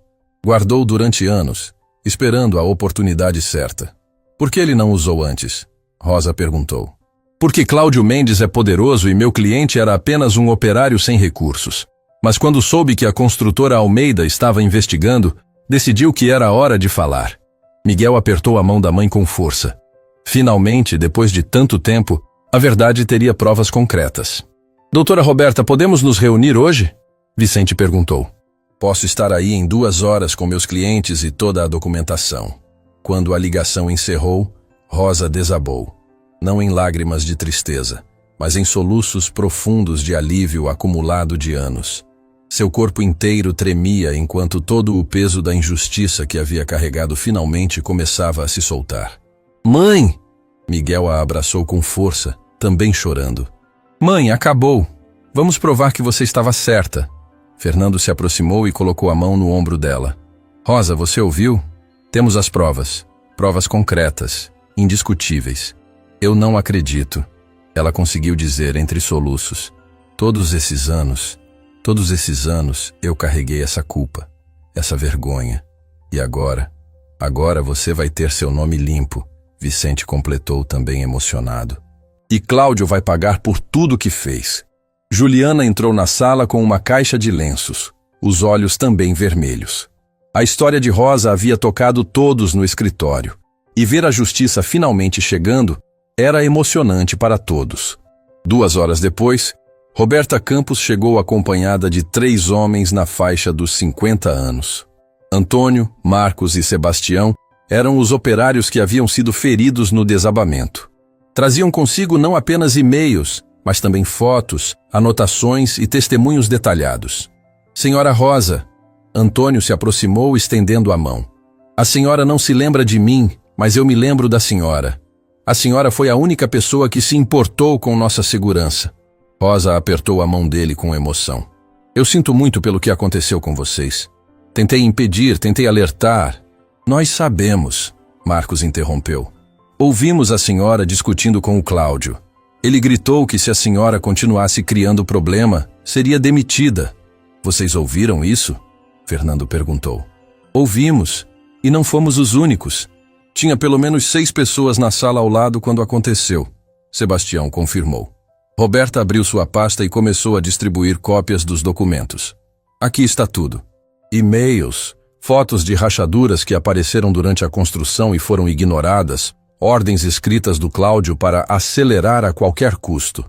Guardou durante anos, esperando a oportunidade certa. Por que ele não usou antes? Rosa perguntou. Porque Cláudio Mendes é poderoso e meu cliente era apenas um operário sem recursos. Mas quando soube que a construtora Almeida estava investigando, decidiu que era hora de falar. Miguel apertou a mão da mãe com força. Finalmente, depois de tanto tempo, a verdade teria provas concretas. Doutora Roberta, podemos nos reunir hoje? Vicente perguntou. Posso estar aí em 2 horas com meus clientes e toda a documentação. Quando a ligação encerrou, Rosa desabou. Não em lágrimas de tristeza, mas em soluços profundos de alívio acumulado de anos. Seu corpo inteiro tremia enquanto todo o peso da injustiça que havia carregado finalmente começava a se soltar. Mãe! Miguel a abraçou com força, também chorando. Mãe, acabou. Vamos provar que você estava certa. Fernando se aproximou e colocou a mão no ombro dela. Rosa, você ouviu? Temos as provas. Provas concretas, indiscutíveis. Eu não acredito. Ela conseguiu dizer entre soluços. Todos esses anos eu carreguei essa culpa, essa vergonha. E agora você vai ter seu nome limpo. Vicente completou também emocionado. E Cláudio vai pagar por tudo que fez. Juliana entrou na sala com uma caixa de lenços, os olhos também vermelhos. A história de Rosa havia tocado todos no escritório, e ver a justiça finalmente chegando era emocionante para todos. 2 horas depois, Roberta Campos chegou acompanhada de 3 homens na faixa dos 50 anos. Antônio, Marcos e Sebastião eram os operários que haviam sido feridos no desabamento. Traziam consigo não apenas e-mails, mas também fotos, anotações e testemunhos detalhados. Senhora Rosa, Antônio se aproximou estendendo a mão. A senhora não se lembra de mim, mas eu me lembro da senhora. A senhora foi a única pessoa que se importou com nossa segurança. Rosa apertou a mão dele com emoção. Eu sinto muito pelo que aconteceu com vocês. Tentei impedir, tentei alertar. Nós sabemos, Marcos interrompeu. Ouvimos a senhora discutindo com o Cláudio. Ele gritou que se a senhora continuasse criando problema, seria demitida. Vocês ouviram isso? Fernando perguntou. Ouvimos, e não fomos os únicos. Tinha pelo menos 6 pessoas na sala ao lado quando aconteceu. Sebastião confirmou. Roberta abriu sua pasta e começou a distribuir cópias dos documentos. Aqui está tudo. E-mails, fotos de rachaduras que apareceram durante a construção e foram ignoradas, ordens escritas do Cláudio para acelerar a qualquer custo.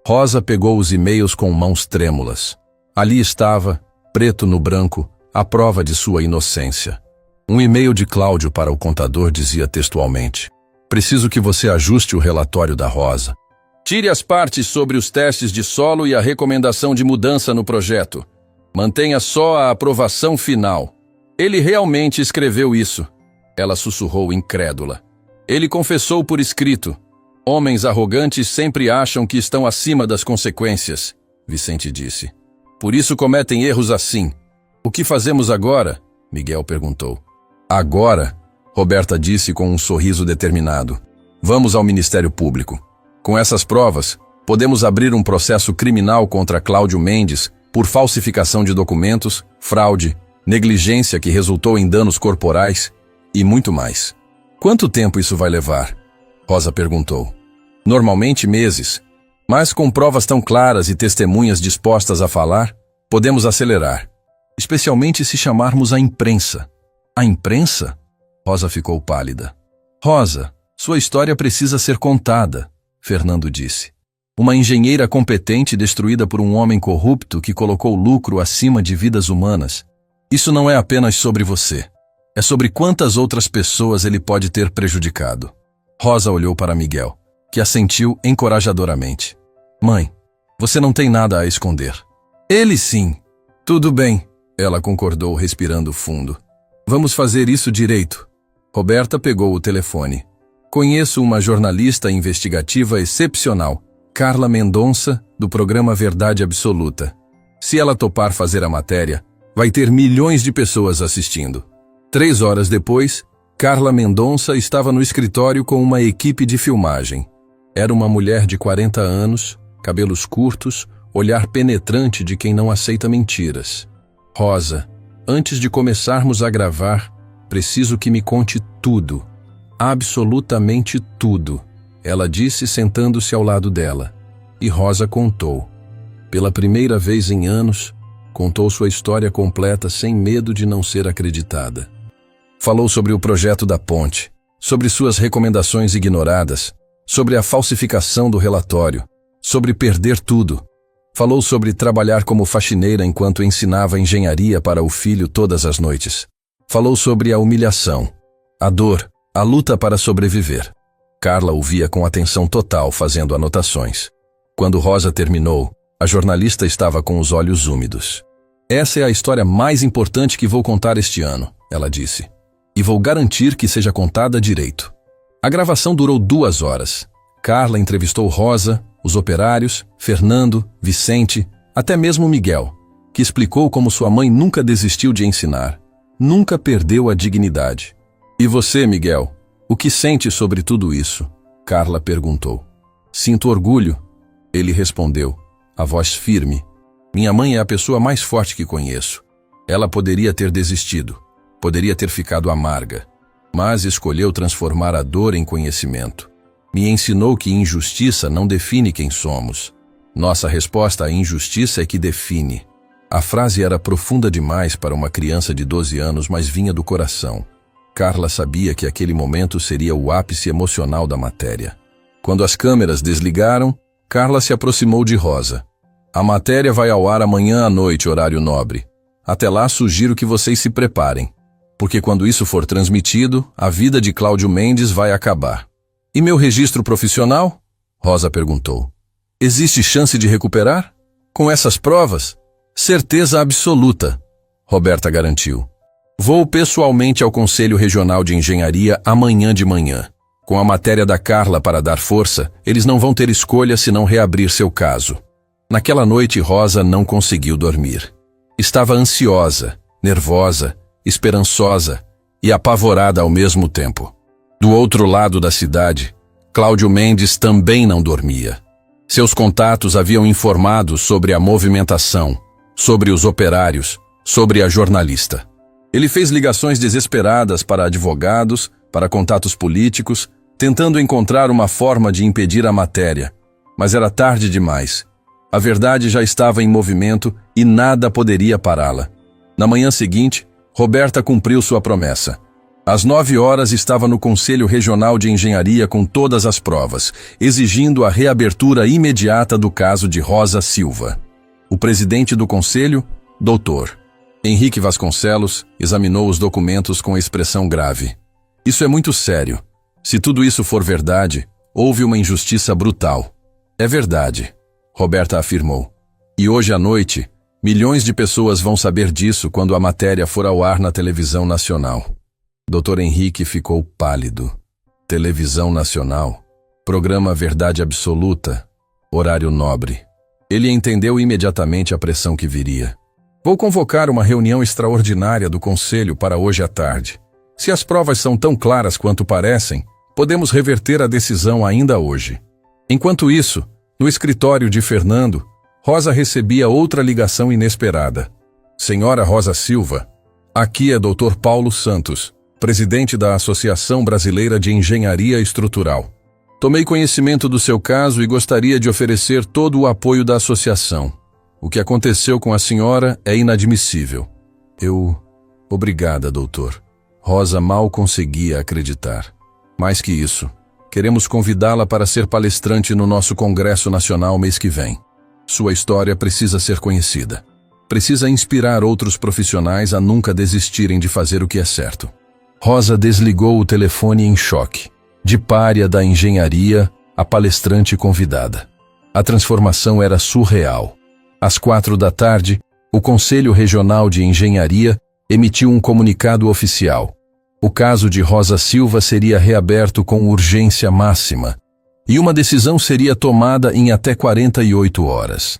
Rosa pegou os e-mails com mãos trêmulas. Ali estava, preto no branco, a prova de sua inocência. Um e-mail de Cláudio para o contador dizia textualmente: preciso que você ajuste o relatório da Rosa. Tire as partes sobre os testes de solo e a recomendação de mudança no projeto. Mantenha só a aprovação final. Ele realmente escreveu isso. Ela sussurrou incrédula. Ele confessou por escrito. Homens arrogantes sempre acham que estão acima das consequências, Vicente disse. Por isso cometem erros assim. O que fazemos agora? Miguel perguntou. Agora, Roberta disse com um sorriso determinado. Vamos ao Ministério Público. Com essas provas, podemos abrir um processo criminal contra Cláudio Mendes por falsificação de documentos, fraude, negligência que resultou em danos corporais e muito mais. Quanto tempo isso vai levar? Rosa perguntou. Normalmente meses, mas com provas tão claras e testemunhas dispostas a falar, podemos acelerar. Especialmente se chamarmos a imprensa. A imprensa? Rosa ficou pálida. Rosa, sua história precisa ser contada, Fernando disse. Uma engenheira competente destruída por um homem corrupto que colocou lucro acima de vidas humanas. Isso não é apenas sobre você. É sobre quantas outras pessoas ele pode ter prejudicado. Rosa olhou para Miguel, que assentiu encorajadoramente. Mãe, você não tem nada a esconder. Ele sim. Tudo bem, ela concordou respirando fundo. Vamos fazer isso direito. Roberta pegou o telefone. Conheço uma jornalista investigativa excepcional, Carla Mendonça, do programa Verdade Absoluta. Se ela topar fazer a matéria, vai ter milhões de pessoas assistindo. 3 horas depois, Carla Mendonça estava no escritório com uma equipe de filmagem. Era uma mulher de 40 anos, cabelos curtos, olhar penetrante de quem não aceita mentiras. Rosa, antes de começarmos a gravar, preciso que me conte tudo. Absolutamente tudo, ela disse sentando-se ao lado dela. E Rosa contou. Pela primeira vez em anos, contou sua história completa sem medo de não ser acreditada. Falou sobre o projeto da ponte, sobre suas recomendações ignoradas, sobre a falsificação do relatório, sobre perder tudo. Falou sobre trabalhar como faxineira enquanto ensinava engenharia para o filho todas as noites. Falou sobre a humilhação, a dor, a luta para sobreviver. Carla ouvia com atenção total, fazendo anotações. Quando Rosa terminou, a jornalista estava com os olhos úmidos. Essa é a história mais importante que vou contar este ano, ela disse. E vou garantir que seja contada direito. A gravação durou 2 horas. Carla entrevistou Rosa, os operários, Fernando, Vicente, até mesmo Miguel, que explicou como sua mãe nunca desistiu de ensinar, nunca perdeu a dignidade. E você, Miguel, o que sente sobre tudo isso? Carla perguntou. Sinto orgulho, ele respondeu, a voz firme. Minha mãe é a pessoa mais forte que conheço. Ela poderia ter desistido, poderia ter ficado amarga, mas escolheu transformar a dor em conhecimento. Me ensinou que injustiça não define quem somos. Nossa resposta à injustiça é que define. A frase era profunda demais para uma criança de 12 anos, mas vinha do coração. Carla sabia que aquele momento seria o ápice emocional da matéria. Quando as câmeras desligaram, Carla se aproximou de Rosa. A matéria vai ao ar amanhã à noite, horário nobre. Até lá, sugiro que vocês se preparem, porque quando isso for transmitido, a vida de Cláudio Mendes vai acabar. E meu registro profissional? Rosa perguntou. Existe chance de recuperar? Com essas provas? Certeza absoluta, Roberta garantiu. Vou pessoalmente ao Conselho Regional de Engenharia amanhã de manhã. Com a matéria da Carla para dar força, eles não vão ter escolha senão reabrir seu caso. Naquela noite, Rosa não conseguiu dormir. Estava ansiosa, nervosa, esperançosa e apavorada ao mesmo tempo. Do outro lado da cidade, Cláudio Mendes também não dormia. Seus contatos haviam informado sobre a movimentação, sobre os operários, sobre a jornalista. Ele fez ligações desesperadas para advogados, para contatos políticos, tentando encontrar uma forma de impedir a matéria. Mas era tarde demais. A verdade já estava em movimento e nada poderia pará-la. Na manhã seguinte, Roberta cumpriu sua promessa. Às 9 horas estava no Conselho Regional de Engenharia com todas as provas, exigindo a reabertura imediata do caso de Rosa Silva. O presidente do conselho, Dr. Henrique Vasconcelos, examinou os documentos com expressão grave. Isso é muito sério. Se tudo isso for verdade, houve uma injustiça brutal. É verdade, Roberta afirmou. E hoje à noite, Milhões de pessoas vão saber disso quando a matéria for ao ar na televisão nacional. Dr. Henrique ficou pálido. Televisão nacional. Programa Verdade Absoluta. Horário nobre. Ele entendeu imediatamente a pressão que viria. Vou convocar uma reunião extraordinária do Conselho para hoje à tarde. Se as provas são tão claras quanto parecem, podemos reverter a decisão ainda hoje. Enquanto isso, no escritório de Fernando, Rosa recebia outra ligação inesperada. Senhora Rosa Silva, aqui é Dr. Paulo Santos, presidente da Associação Brasileira de Engenharia Estrutural. Tomei conhecimento do seu caso e gostaria de oferecer todo o apoio da associação. O que aconteceu com a senhora é inadmissível. Obrigada, doutor. Rosa mal conseguia acreditar. Mais que isso, queremos convidá-la para ser palestrante no nosso Congresso Nacional mês que vem. Sua história precisa ser conhecida. Precisa inspirar outros profissionais a nunca desistirem de fazer o que é certo. Rosa desligou o telefone em choque. De pária da engenharia, a palestrante convidada. A transformação era surreal. Às 16h, o Conselho Regional de Engenharia emitiu um comunicado oficial. O caso de Rosa Silva seria reaberto com urgência máxima, e uma decisão seria tomada em até 48 horas.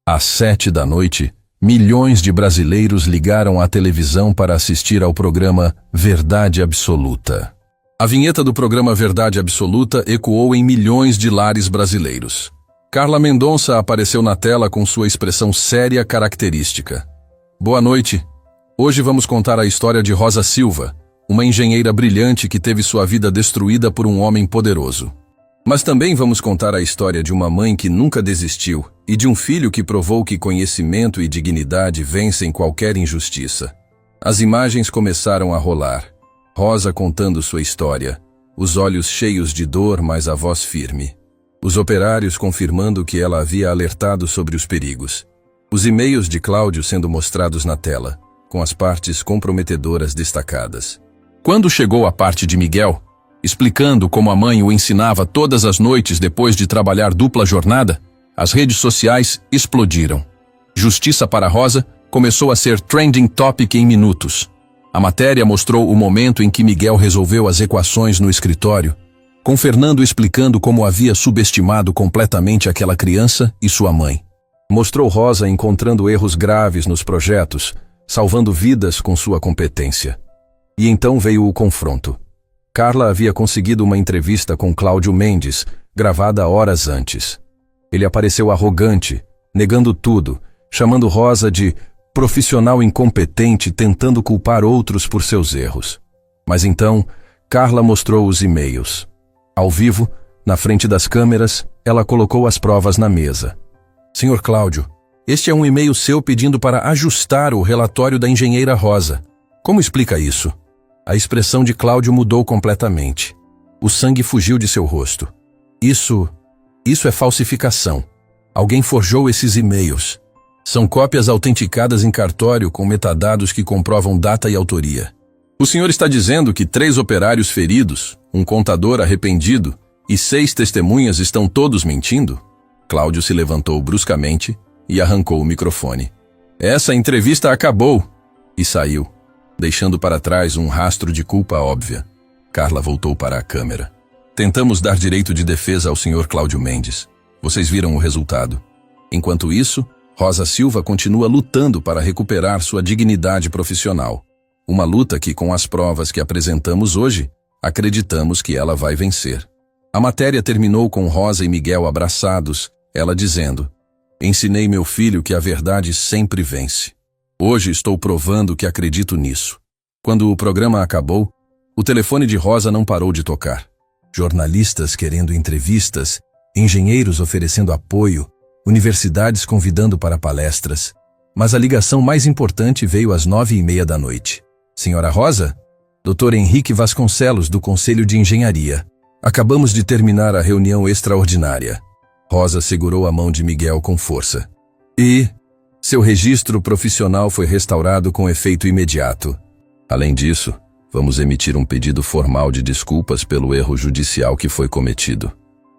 Às 19h, milhões de brasileiros ligaram à televisão para assistir ao programa Verdade Absoluta. A vinheta do programa Verdade Absoluta ecoou em milhões de lares brasileiros. Carla Mendonça apareceu na tela com sua expressão séria característica. Boa noite. Hoje vamos contar a história de Rosa Silva, uma engenheira brilhante que teve sua vida destruída por um homem poderoso. Mas também vamos contar a história de uma mãe que nunca desistiu e de um filho que provou que conhecimento e dignidade vencem qualquer injustiça. As imagens começaram a rolar. Rosa contando sua história, os olhos cheios de dor, mas a voz firme. Os operários confirmando que ela havia alertado sobre os perigos. Os e-mails de Cláudio sendo mostrados na tela, com as partes comprometedoras destacadas. Quando chegou a parte de Miguel, explicando como a mãe o ensinava todas as noites depois de trabalhar dupla jornada, as redes sociais explodiram. Justiça para Rosa começou a ser trending topic em minutos. A matéria mostrou o momento em que Miguel resolveu as equações no escritório, com Fernando explicando como havia subestimado completamente aquela criança e sua mãe. Mostrou Rosa encontrando erros graves nos projetos, salvando vidas com sua competência. E então veio o confronto. Carla havia conseguido uma entrevista com Cláudio Mendes, gravada horas antes. Ele apareceu arrogante, negando tudo, chamando Rosa de profissional incompetente tentando culpar outros por seus erros. Mas então, Carla mostrou os e-mails. Ao vivo, na frente das câmeras, ela colocou as provas na mesa. Senhor Cláudio, este é um e-mail seu pedindo para ajustar o relatório da engenheira Rosa. Como explica isso? A expressão de Cláudio mudou completamente. O sangue fugiu de seu rosto. Isso é falsificação. Alguém forjou esses e-mails. São cópias autenticadas em cartório com metadados que comprovam data e autoria. O senhor está dizendo que 3 operários feridos, um contador arrependido e 6 testemunhas estão todos mentindo? Cláudio se levantou bruscamente e arrancou o microfone. Essa entrevista acabou! E saiu, deixando para trás um rastro de culpa óbvia. Carla voltou para a câmera. Tentamos dar direito de defesa ao senhor Cláudio Mendes. Vocês viram o resultado. Enquanto isso, Rosa Silva continua lutando para recuperar sua dignidade profissional. Uma luta que, com as provas que apresentamos hoje, acreditamos que ela vai vencer. A matéria terminou com Rosa e Miguel abraçados, ela dizendo: ensinei meu filho que a verdade sempre vence. Hoje estou provando que acredito nisso. Quando o programa acabou, o telefone de Rosa não parou de tocar. Jornalistas querendo entrevistas, engenheiros oferecendo apoio, universidades convidando para palestras. Mas a ligação mais importante veio às 9h30 da noite. Senhora Rosa? Dr. Henrique Vasconcelos, do Conselho de Engenharia. Acabamos de terminar a reunião extraordinária. Rosa segurou a mão de Miguel com força. E seu registro profissional foi restaurado com efeito imediato. Além disso, vamos emitir um pedido formal de desculpas pelo erro judicial que foi cometido.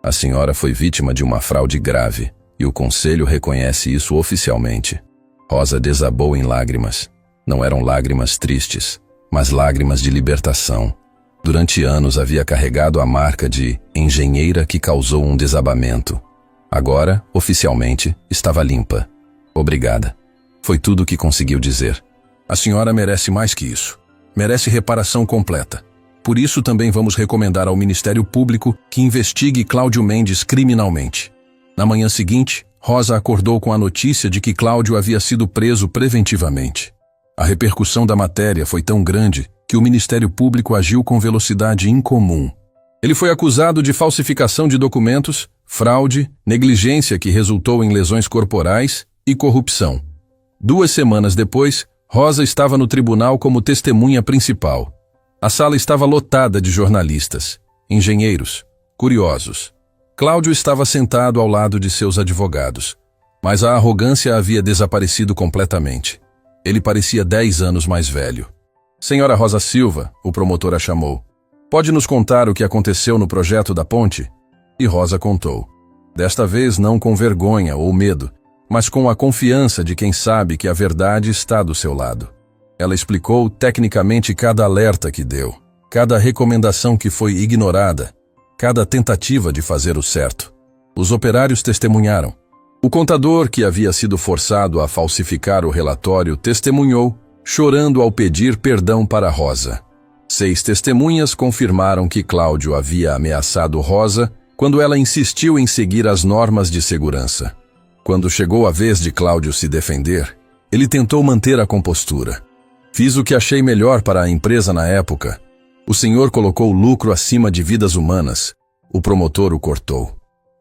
A senhora foi vítima de uma fraude grave, e o Conselho reconhece isso oficialmente. Rosa desabou em lágrimas. Não eram lágrimas tristes, mas lágrimas de libertação. Durante anos havia carregado a marca de engenheira que causou um desabamento. Agora, oficialmente, estava limpa. Obrigada. Foi tudo o que conseguiu dizer. A senhora merece mais que isso. Merece reparação completa. Por isso também vamos recomendar ao Ministério Público que investigue Cláudio Mendes criminalmente. Na manhã seguinte, Rosa acordou com a notícia de que Cláudio havia sido preso preventivamente. A repercussão da matéria foi tão grande que o Ministério Público agiu com velocidade incomum. Ele foi acusado de falsificação de documentos, fraude, negligência que resultou em lesões corporais e corrupção. 2 semanas depois, Rosa estava no tribunal como testemunha principal. A sala estava lotada de jornalistas, engenheiros, curiosos. Cláudio estava sentado ao lado de seus advogados, mas a arrogância havia desaparecido completamente. Ele parecia 10 anos mais velho. Senhora Rosa Silva, o promotor a chamou. Pode nos contar o que aconteceu no projeto da ponte? E Rosa contou. Desta vez não com vergonha ou medo, mas com a confiança de quem sabe que a verdade está do seu lado. Ela explicou tecnicamente cada alerta que deu, cada recomendação que foi ignorada, cada tentativa de fazer o certo. Os operários testemunharam. O contador, que havia sido forçado a falsificar o relatório, testemunhou, chorando ao pedir perdão para Rosa. 6 testemunhas confirmaram que Cláudio havia ameaçado Rosa quando ela insistiu em seguir as normas de segurança. Quando chegou a vez de Cláudio se defender, ele tentou manter a compostura. Fiz o que achei melhor para a empresa na época. O senhor colocou o lucro acima de vidas humanas. O promotor o cortou.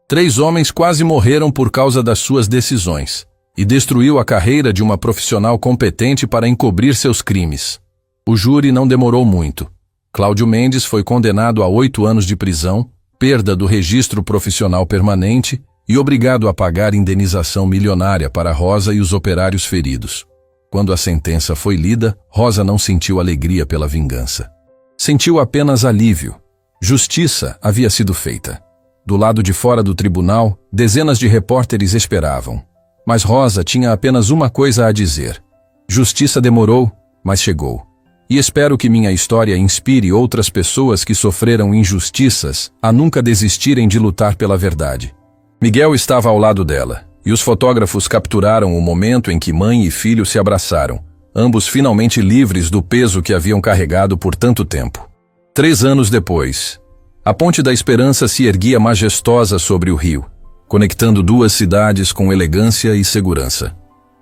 3 homens quase morreram por causa das suas decisões e destruiu a carreira de uma profissional competente para encobrir seus crimes. O júri não demorou muito. Cláudio Mendes foi condenado a 8 anos de prisão, perda do registro profissional permanente e obrigado a pagar indenização milionária para Rosa e os operários feridos. Quando a sentença foi lida, Rosa não sentiu alegria pela vingança. Sentiu apenas alívio. Justiça havia sido feita. Do lado de fora do tribunal, dezenas de repórteres esperavam. Mas Rosa tinha apenas uma coisa a dizer. Justiça demorou, mas chegou. E espero que minha história inspire outras pessoas que sofreram injustiças a nunca desistirem de lutar pela verdade. Miguel estava ao lado dela, e os fotógrafos capturaram o momento em que mãe e filho se abraçaram, ambos finalmente livres do peso que haviam carregado por tanto tempo. 3 anos depois, a Ponte da Esperança se erguia majestosa sobre o rio, conectando 2 cidades com elegância e segurança.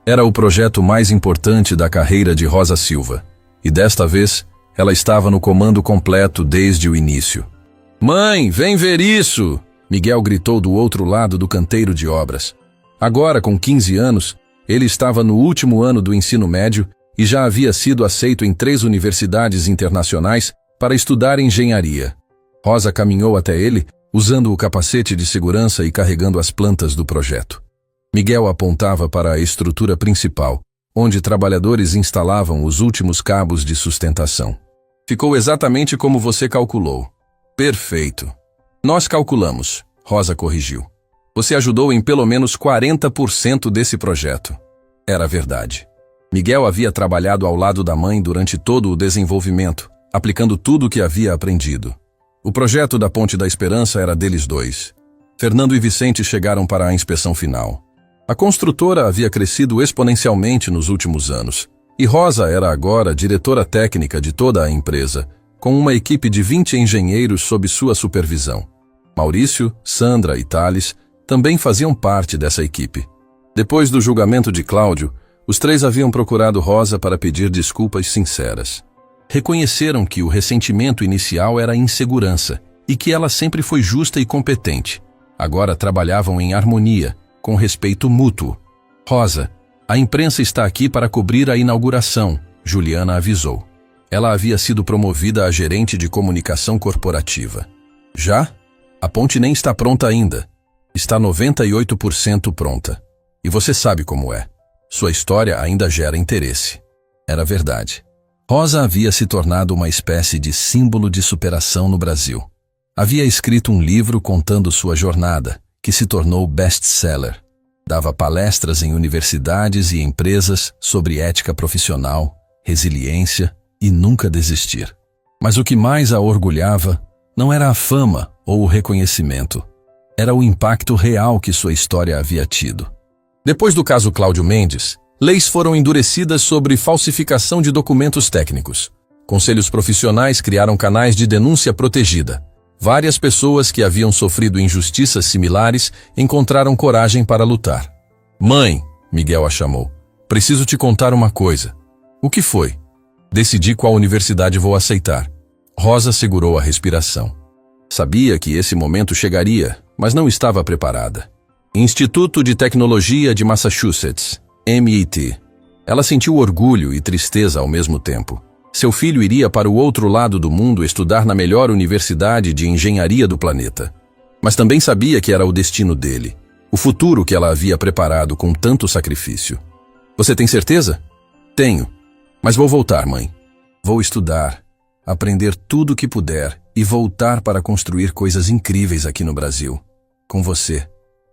Era o projeto mais importante da carreira de Rosa Silva, e desta vez ela estava no comando completo desde o início. "Mãe, vem ver isso!" Miguel gritou do outro lado do canteiro de obras. Agora, com 15 anos, ele estava no último ano do ensino médio e já havia sido aceito em 3 universidades internacionais para estudar engenharia. Rosa caminhou até ele, usando o capacete de segurança e carregando as plantas do projeto. Miguel apontava para a estrutura principal, onde trabalhadores instalavam os últimos cabos de sustentação. "Ficou exatamente como você calculou." "Perfeito." "Nós calculamos", Rosa corrigiu. "Você ajudou em pelo menos 40% desse projeto." Era verdade. Miguel havia trabalhado ao lado da mãe durante todo o desenvolvimento, aplicando tudo o que havia aprendido. O projeto da Ponte da Esperança era deles 2. Fernando e Vicente chegaram para a inspeção final. A construtora havia crescido exponencialmente nos últimos anos, e Rosa era agora diretora técnica de toda a empresa, com uma equipe de 20 engenheiros sob sua supervisão. Maurício, Sandra e Thales também faziam parte dessa equipe. Depois do julgamento de Cláudio, os 3 haviam procurado Rosa para pedir desculpas sinceras. Reconheceram que o ressentimento inicial era insegurança e que ela sempre foi justa e competente. Agora trabalhavam em harmonia, com respeito mútuo. "Rosa, a imprensa está aqui para cobrir a inauguração", Juliana avisou. Ela havia sido promovida a gerente de comunicação corporativa. "Já? A ponte nem está pronta ainda. Está 98% pronta. E você sabe como é. Sua história ainda gera interesse." Era verdade. Rosa havia se tornado uma espécie de símbolo de superação no Brasil. Havia escrito um livro contando sua jornada, que se tornou best-seller. Dava palestras em universidades e empresas sobre ética profissional, resiliência e nunca desistir. Mas o que mais a orgulhava não era a fama ou o reconhecimento. Era o impacto real que sua história havia tido. Depois do caso Cláudio Mendes, leis foram endurecidas sobre falsificação de documentos técnicos. Conselhos profissionais criaram canais de denúncia protegida. Várias pessoas que haviam sofrido injustiças similares encontraram coragem para lutar. "Mãe", Miguel a chamou, "preciso te contar uma coisa." "O que foi?" "Decidi qual universidade vou aceitar." Rosa segurou a respiração. Sabia que esse momento chegaria, mas não estava preparada. Instituto de Tecnologia de Massachusetts, MIT. Ela sentiu orgulho e tristeza ao mesmo tempo. Seu filho iria para o outro lado do mundo estudar na melhor universidade de engenharia do planeta. Mas também sabia que era o destino dele, o futuro que ela havia preparado com tanto sacrifício. "Você tem certeza?" "Tenho. Mas vou voltar, mãe. Vou estudar, aprender tudo o que puder e voltar para construir coisas incríveis aqui no Brasil. Com você."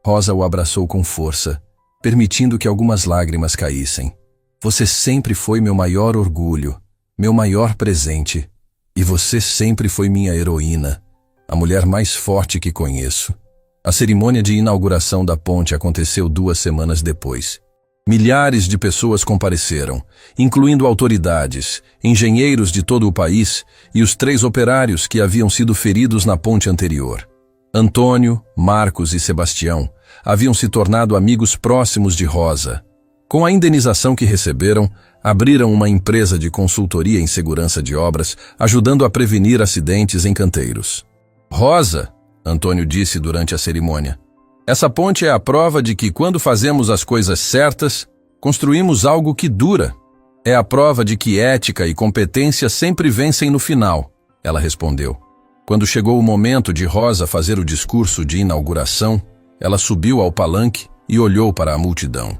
Rosa o abraçou com força, permitindo que algumas lágrimas caíssem. "Você sempre foi meu maior orgulho, meu maior presente, e você sempre foi minha heroína, a mulher mais forte que conheço." A cerimônia de inauguração da ponte aconteceu 2 semanas depois. Milhares de pessoas compareceram, incluindo autoridades, engenheiros de todo o país e os 3 operários que haviam sido feridos na ponte anterior. Antônio, Marcos e Sebastião haviam se tornado amigos próximos de Rosa. Com a indenização que receberam, abriram uma empresa de consultoria em segurança de obras, ajudando a prevenir acidentes em canteiros. "Rosa", Antônio disse durante a cerimônia, "essa ponte é a prova de que quando fazemos as coisas certas, construímos algo que dura. É a prova de que ética e competência sempre vencem no final", ela respondeu. Quando chegou o momento de Rosa fazer o discurso de inauguração, ela subiu ao palanque e olhou para a multidão.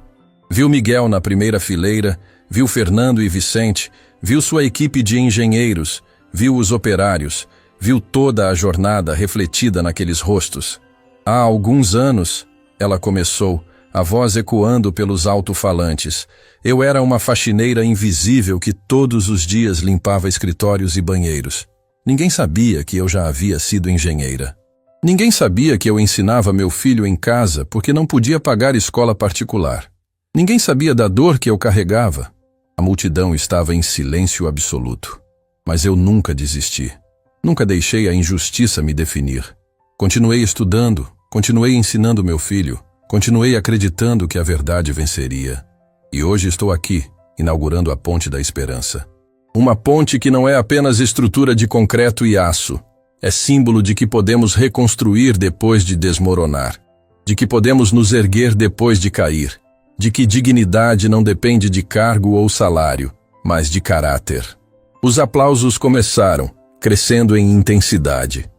Viu Miguel na primeira fileira, viu Fernando e Vicente, viu sua equipe de engenheiros, viu os operários, viu toda a jornada refletida naqueles rostos. "Há alguns anos", ela começou, a voz ecoando pelos alto-falantes, "eu era uma faxineira invisível que todos os dias limpava escritórios e banheiros. Ninguém sabia que eu já havia sido engenheira. Ninguém sabia que eu ensinava meu filho em casa porque não podia pagar escola particular. Ninguém sabia da dor que eu carregava." A multidão estava em silêncio absoluto. Mas eu nunca desisti. Nunca deixei a injustiça me definir. Continuei estudando, continuei ensinando meu filho, continuei acreditando que a verdade venceria. E hoje estou aqui, inaugurando a Ponte da Esperança. Uma ponte que não é apenas estrutura de concreto e aço. É símbolo de que podemos reconstruir depois de desmoronar. De que podemos nos erguer depois de cair. De que dignidade não depende de cargo ou salário, mas de caráter. Os aplausos começaram, crescendo em intensidade.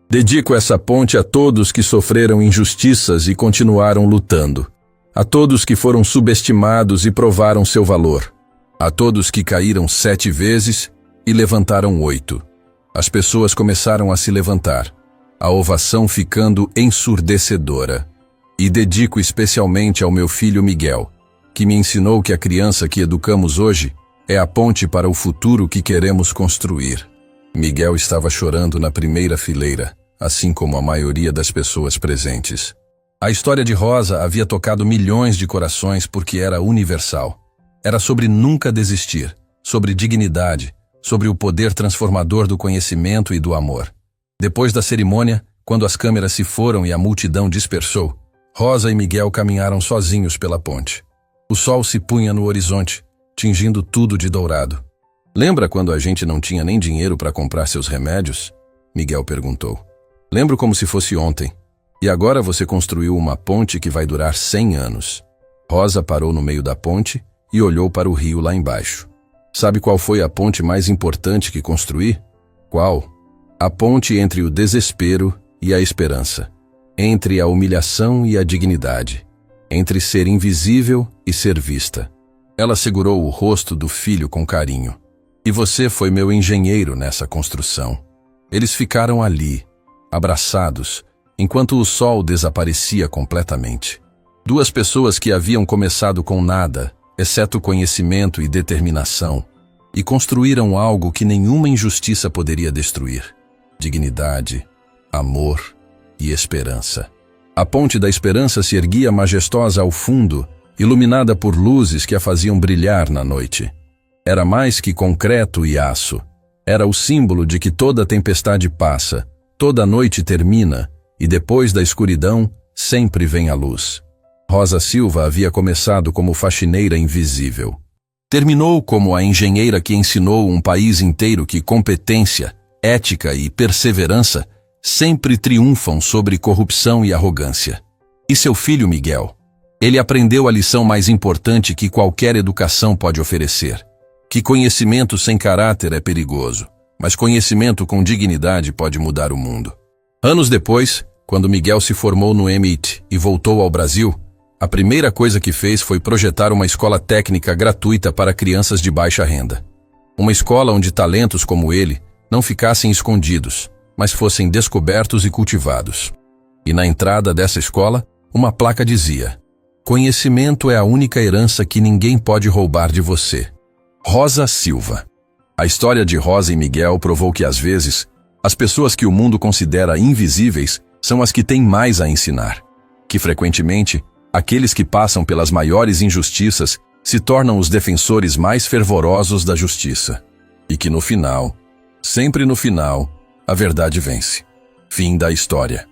Dedico essa ponte a todos que sofreram injustiças e continuaram lutando. A todos que foram subestimados e provaram seu valor. A todos que caíram 7 vezes e levantaram 8. As pessoas começaram a se levantar, a ovação ficando ensurdecedora. E dedico especialmente ao meu filho Miguel, que me ensinou que a criança que educamos hoje é a ponte para o futuro que queremos construir. Miguel estava chorando na primeira fileira, assim como a maioria das pessoas presentes. A história de Rosa havia tocado milhões de corações porque era universal. Era sobre nunca desistir, sobre dignidade, sobre o poder transformador do conhecimento e do amor. Depois da cerimônia, quando as câmeras se foram e a multidão dispersou, Rosa e Miguel caminharam sozinhos pela ponte. O sol se punha no horizonte, tingindo tudo de dourado. "Lembra quando a gente não tinha nem dinheiro para comprar seus remédios?" Miguel perguntou. "Lembro como se fosse ontem. E agora você construiu uma ponte que vai durar 100 anos. Rosa parou no meio da ponte e olhou para o rio lá embaixo. "Sabe qual foi a ponte mais importante que construí?" "Qual?" "A ponte entre o desespero e a esperança. Entre a humilhação e a dignidade. Entre ser invisível e ser vista." Ela segurou o rosto do filho com carinho. "E você foi meu engenheiro nessa construção." Eles ficaram ali, abraçados, enquanto o sol desaparecia completamente. Duas pessoas que haviam começado com nada, exceto conhecimento e determinação, e construíram algo que nenhuma injustiça poderia destruir: dignidade, amor e esperança. A ponte da esperança se erguia majestosa ao fundo, iluminada por luzes que a faziam brilhar na noite. Era mais que concreto e aço. Era o símbolo de que toda tempestade passa, toda noite termina, e depois da escuridão sempre vem a luz. Rosa Silva havia começado como faxineira invisível. Terminou como a engenheira que ensinou um país inteiro que competência, ética e perseverança sempre triunfam sobre corrupção e arrogância. E seu filho Miguel? Ele aprendeu a lição mais importante que qualquer educação pode oferecer: que conhecimento sem caráter é perigoso, mas conhecimento com dignidade pode mudar o mundo. Anos depois, quando Miguel se formou no MIT e voltou ao Brasil, a primeira coisa que fez foi projetar uma escola técnica gratuita para crianças de baixa renda. Uma escola onde talentos como ele não ficassem escondidos, mas fossem descobertos e cultivados. E na entrada dessa escola, uma placa dizia: "Conhecimento é a única herança que ninguém pode roubar de você. Rosa Silva." A história de Rosa e Miguel provou que, às vezes, as pessoas que o mundo considera invisíveis são as que têm mais a ensinar. Que, frequentemente, aqueles que passam pelas maiores injustiças se tornam os defensores mais fervorosos da justiça. E que no final, sempre no final, a verdade vence. Fim da história.